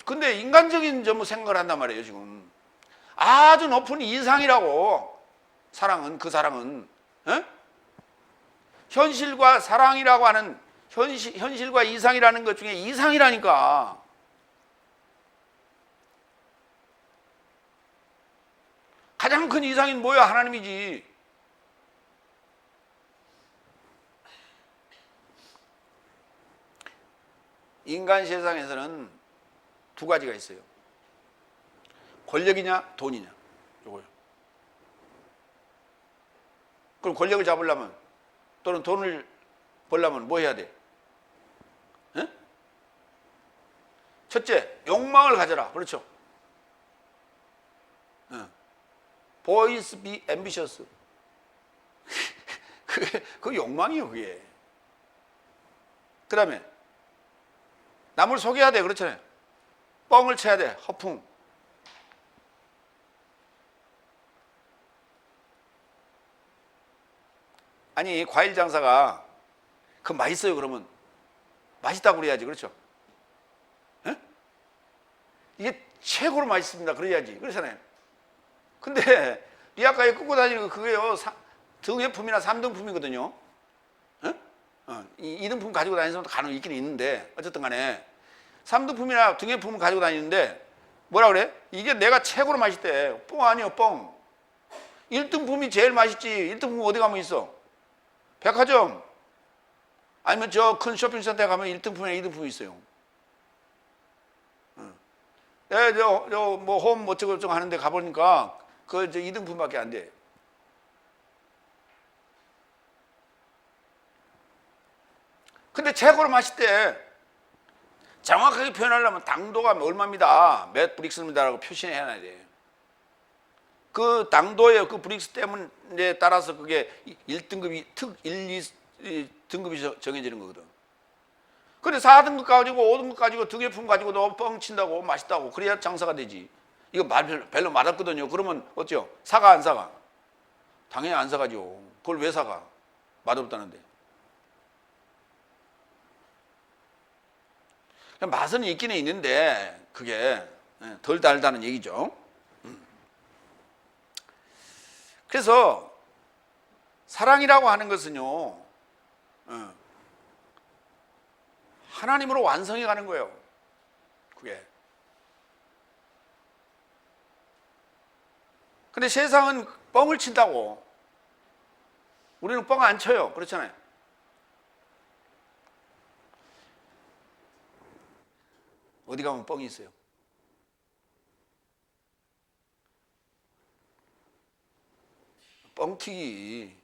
근데 인간적인 점 생각을 한단 말이에요, 지금. 아주 높은 이상이라고. 그 사랑은. 현실과 사랑이라고 하는, 현실과 이상이라는 것 중에 이상이라니까. 가장 큰 이상이 뭐야? 하나님이지. 인간 세상에서는 두 가지가 있어요. 권력이냐 돈이냐. 요거요. 그럼 권력을 잡으려면 또는 돈을 벌려면 뭐 해야 돼? 에? 첫째, 욕망을 가져라. 그렇죠? Boys be ambitious. 그 욕망이요, 그게. 그 다음에 남을 속여야 돼. 그렇잖아요. 뻥을 쳐야 돼. 허풍. 아니, 과일 장사가 그 맛있어요 그러면 맛있다고 그래야지. 그렇죠? 에? 이게 최고로 맛있습니다 그래야지. 그렇잖아요. 근데 리아카에 끌고 다니는 거 그게요 등회품이나 3등품이거든요. 에? 2등품 가지고 다니는 사람도 간혹 있긴 있는데 어쨌든 간에 3등품이나 등회품을 가지고 다니는데 뭐라 그래? 이게 내가 최고로 맛있대. 뻥 아니요 뻥. 1등품이 제일 맛있지. 1등품 어디 가면 있어? 백화점 아니면 저 큰 쇼핑센터에 가면 1등품이나 2등품이 있어요. 뭐 홈 어쩌고 하는데 가보니까 그 2등품밖에 안 돼. 근데 최고로 맛있대. 정확하게 표현하려면 당도가 얼마입니다. 몇 브릭스입니다라고 표시해야 돼. 그 당도의 그 브릭스 때문에 따라서 그게 1등급이 특 1, 2 등급이 정해지는 거거든. 근데 4등급 가지고 5등급 가지고 등회품 가지고 너 뻥 친다고 맛있다고 그래야 장사가 되지. 이거 별로 맛없거든요. 그러면 어때요? 사가 안 사가? 당연히 안 사가죠. 그걸 왜 사가? 맛없다는데. 맛은 있기는 있는데 그게 덜 달다는 얘기죠. 그래서 사랑이라고 하는 것은요 하나님으로 완성해 가는 거예요. 그게. 근데 세상은 뻥을 친다고. 우리는 뻥 안 쳐요. 그렇잖아요. 어디 가면 뻥이 있어요. 뻥튀기.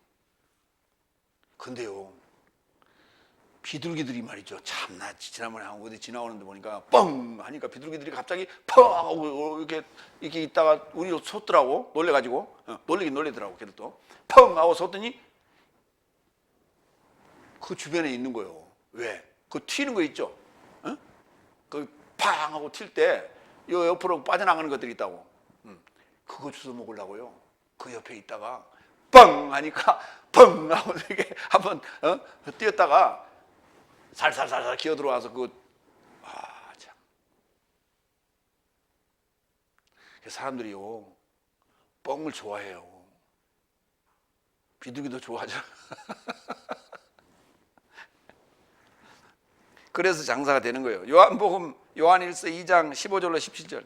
근데요 비둘기들이 말이죠. 참나 지난번에 어디 지나오는데 보니까 뻥 하니까 비둘기들이 갑자기 펑 하고 이렇게 있다가 우리로 솟더라고. 놀래가지고 놀리긴 놀리더라고. 걔들도 펑 하고 솟더니 그 주변에 있는 거예요. 왜? 그 튀는 거 있죠. 그 팡 하고 튈 때 요 옆으로 빠져나가는 것들이 있다고. 그거 주워 먹으려고요. 그 옆에 있다가 뻥 하니까 뻥 하고 이렇게 한번 뛰었다가 살살살살 기어 들어와서 참. 사람들이요 뻥을 좋아해요. 비둘기도 좋아하죠. 그래서 장사가 되는 거예요. 요한복음 요한일서 2장 15절로 17절.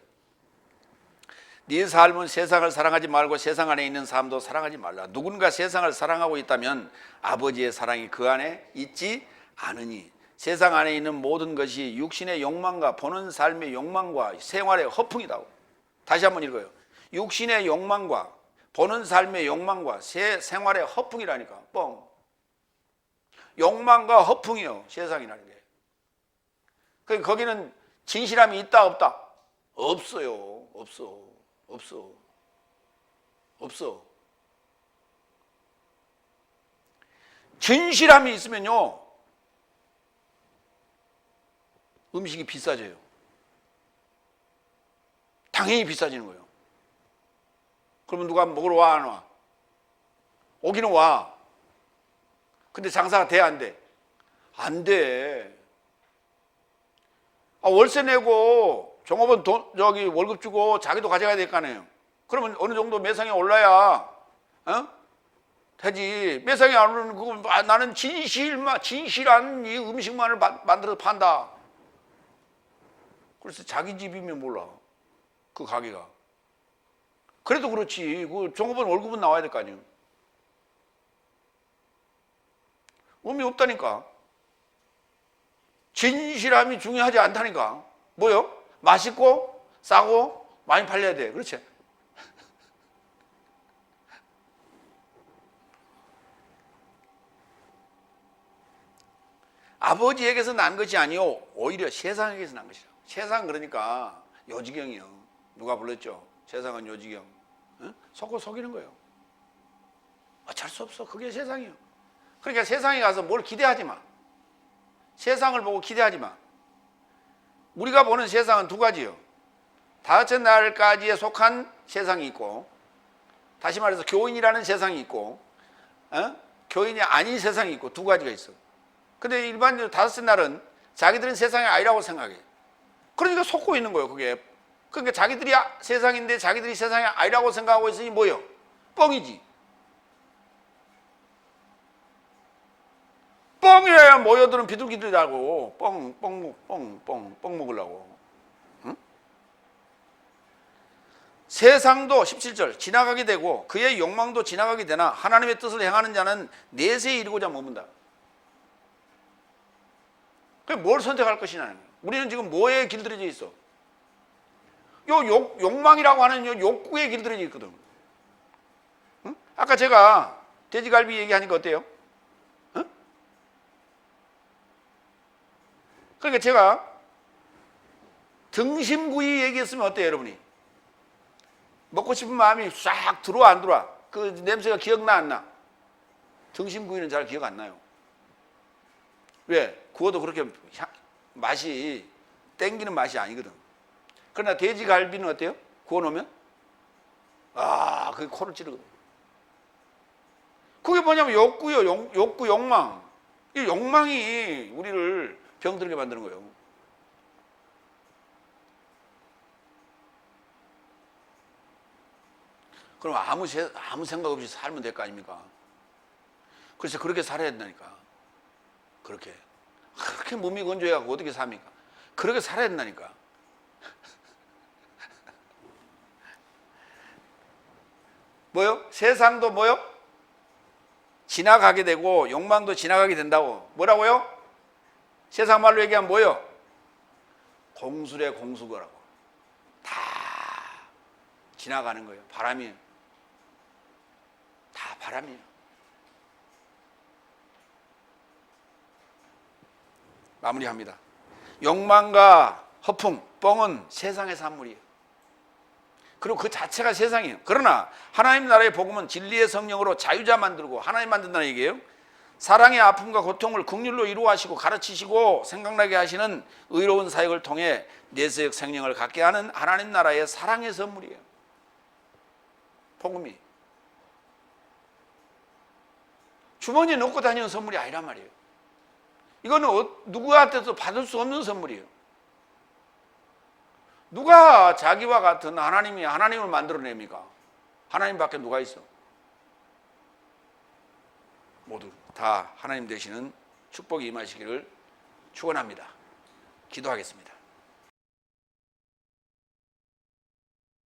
네 삶은 세상을 사랑하지 말고 세상 안에 있는 사람도 사랑하지 말라. 누군가 세상을 사랑하고 있다면 아버지의 사랑이 그 안에 있지 않으니 세상 안에 있는 모든 것이 육신의 욕망과 보는 삶의 욕망과 생활의 허풍이다. 다시 한번 읽어요. 육신의 욕망과 보는 삶의 욕망과 생활의 허풍이라니까. 뻥. 욕망과 허풍이요 세상이라는 게. 거기는 진실함이 있다 없다? 없어요. 없어. 진실함이 있으면요 음식이 비싸져요. 당연히 비싸지는 거예요. 그러면 누가 먹으러 와 안 와? 오기는 와. 근데 장사가 돼 안 돼? 안 돼. 월세 내고 종업원 월급 주고 자기도 가져가야 될 거 아니에요. 그러면 어느 정도 매상이 올라야 되지. 매상이 안 오르는 그거 나는 진실한 이 음식만을 만들어서 판다. 그래서 자기 집이면 몰라 그 가게가. 그래도 그렇지. 그 종업원 월급은 나와야 될 거 아니에요. 의미 없다니까. 진실함이 중요하지 않다니까. 뭐요? 맛있고 싸고 많이 팔려야 돼. 그렇지? 아버지에게서 난 것이 아니요 오히려 세상에게서 난 것이라. 세상 그러니까 요지경이요. 누가 불렀죠? 세상은 요지경. 응? 속고 속이는 거예요. 어쩔 수 없어. 그게 세상이요. 그러니까 세상에 가서 뭘 기대하지 마. 세상을 보고 기대하지 마. 우리가 보는 세상은 두 가지요. 다섯째 날까지에 속한 세상이 있고, 다시 말해서 교인이라는 세상이 있고, 교인이 아닌 세상이 있고, 두 가지가 있어. 근데 일반적으로 다섯째 날은 자기들은 세상이 아니라고 생각해. 그러니까 속고 있는 거예요, 그게. 그러니까 자기들이 세상인데 자기들이 세상이 아니라고 생각하고 있으니 뭐예요? 뻥이지. 뻥이어야 모여드는 비둘기들하고 뻥 먹으려고. 응? 세상도 17절 지나가게 되고 그의 욕망도 지나가게 되나 하나님의 뜻을 행하는 자는 내세에 이르고자 머문다. 그럼 뭘 선택할 것이냐는 거예요. 우리는 지금 뭐에 길들여져 있어? 요 욕망이라고 하는 요 욕구에 길들여져 있거든. 응? 아까 제가 돼지갈비 얘기하니까 어때요? 응? 그러니까 제가 등심구이 얘기했으면 어때요, 여러분이? 먹고 싶은 마음이 싹 들어와 안 들어와? 그 냄새가 기억나 안 나? 등심구이는 잘 기억 안 나요. 왜? 구워도 그렇게 맛이 땡기는 맛이 아니거든. 그러나 돼지갈비는 어때요? 구워놓으면 그게 코를 찌르거든. 그게 뭐냐면 욕구요. 욕구, 욕망. 이 욕망이 우리를 병들게 만드는 거예요. 그럼 아무 생각 없이 살면 될 거 아닙니까? 그래서 그렇게 살아야 된다니까. 그렇게 몸이 건조해갖고 어떻게 삽니까? 그렇게 살아야 된다니까. 뭐요? 세상도 뭐요? 지나가게 되고 욕망도 지나가게 된다고. 뭐라고요? 세상 말로 얘기하면 뭐요? 공수래 공수거라고. 다 지나가는 거예요. 바람이에요. 다 바람이에요. 마무리합니다. 욕망과 허풍, 뻥은 세상의 산물이에요. 그리고 그 자체가 세상이에요. 그러나 하나님 나라의 복음은 진리의 성령으로 자유자 만들고 하나님 만든다는 얘기예요. 사랑의 아픔과 고통을 긍휼로 이루하시고 가르치시고 생각나게 하시는 의로운 사역을 통해 내세역 생명을 갖게 하는 하나님 나라의 사랑의 선물이에요. 복음이. 주머니에 넣고 다니는 선물이 아니란 말이에요. 이거는 누구한테도 받을 수 없는 선물이에요. 누가 자기와 같은 하나님을 만들어냅니까? 하나님밖에 누가 있어? 모두 다 하나님 되시는 축복이 임하시기를 축원합니다. 기도하겠습니다.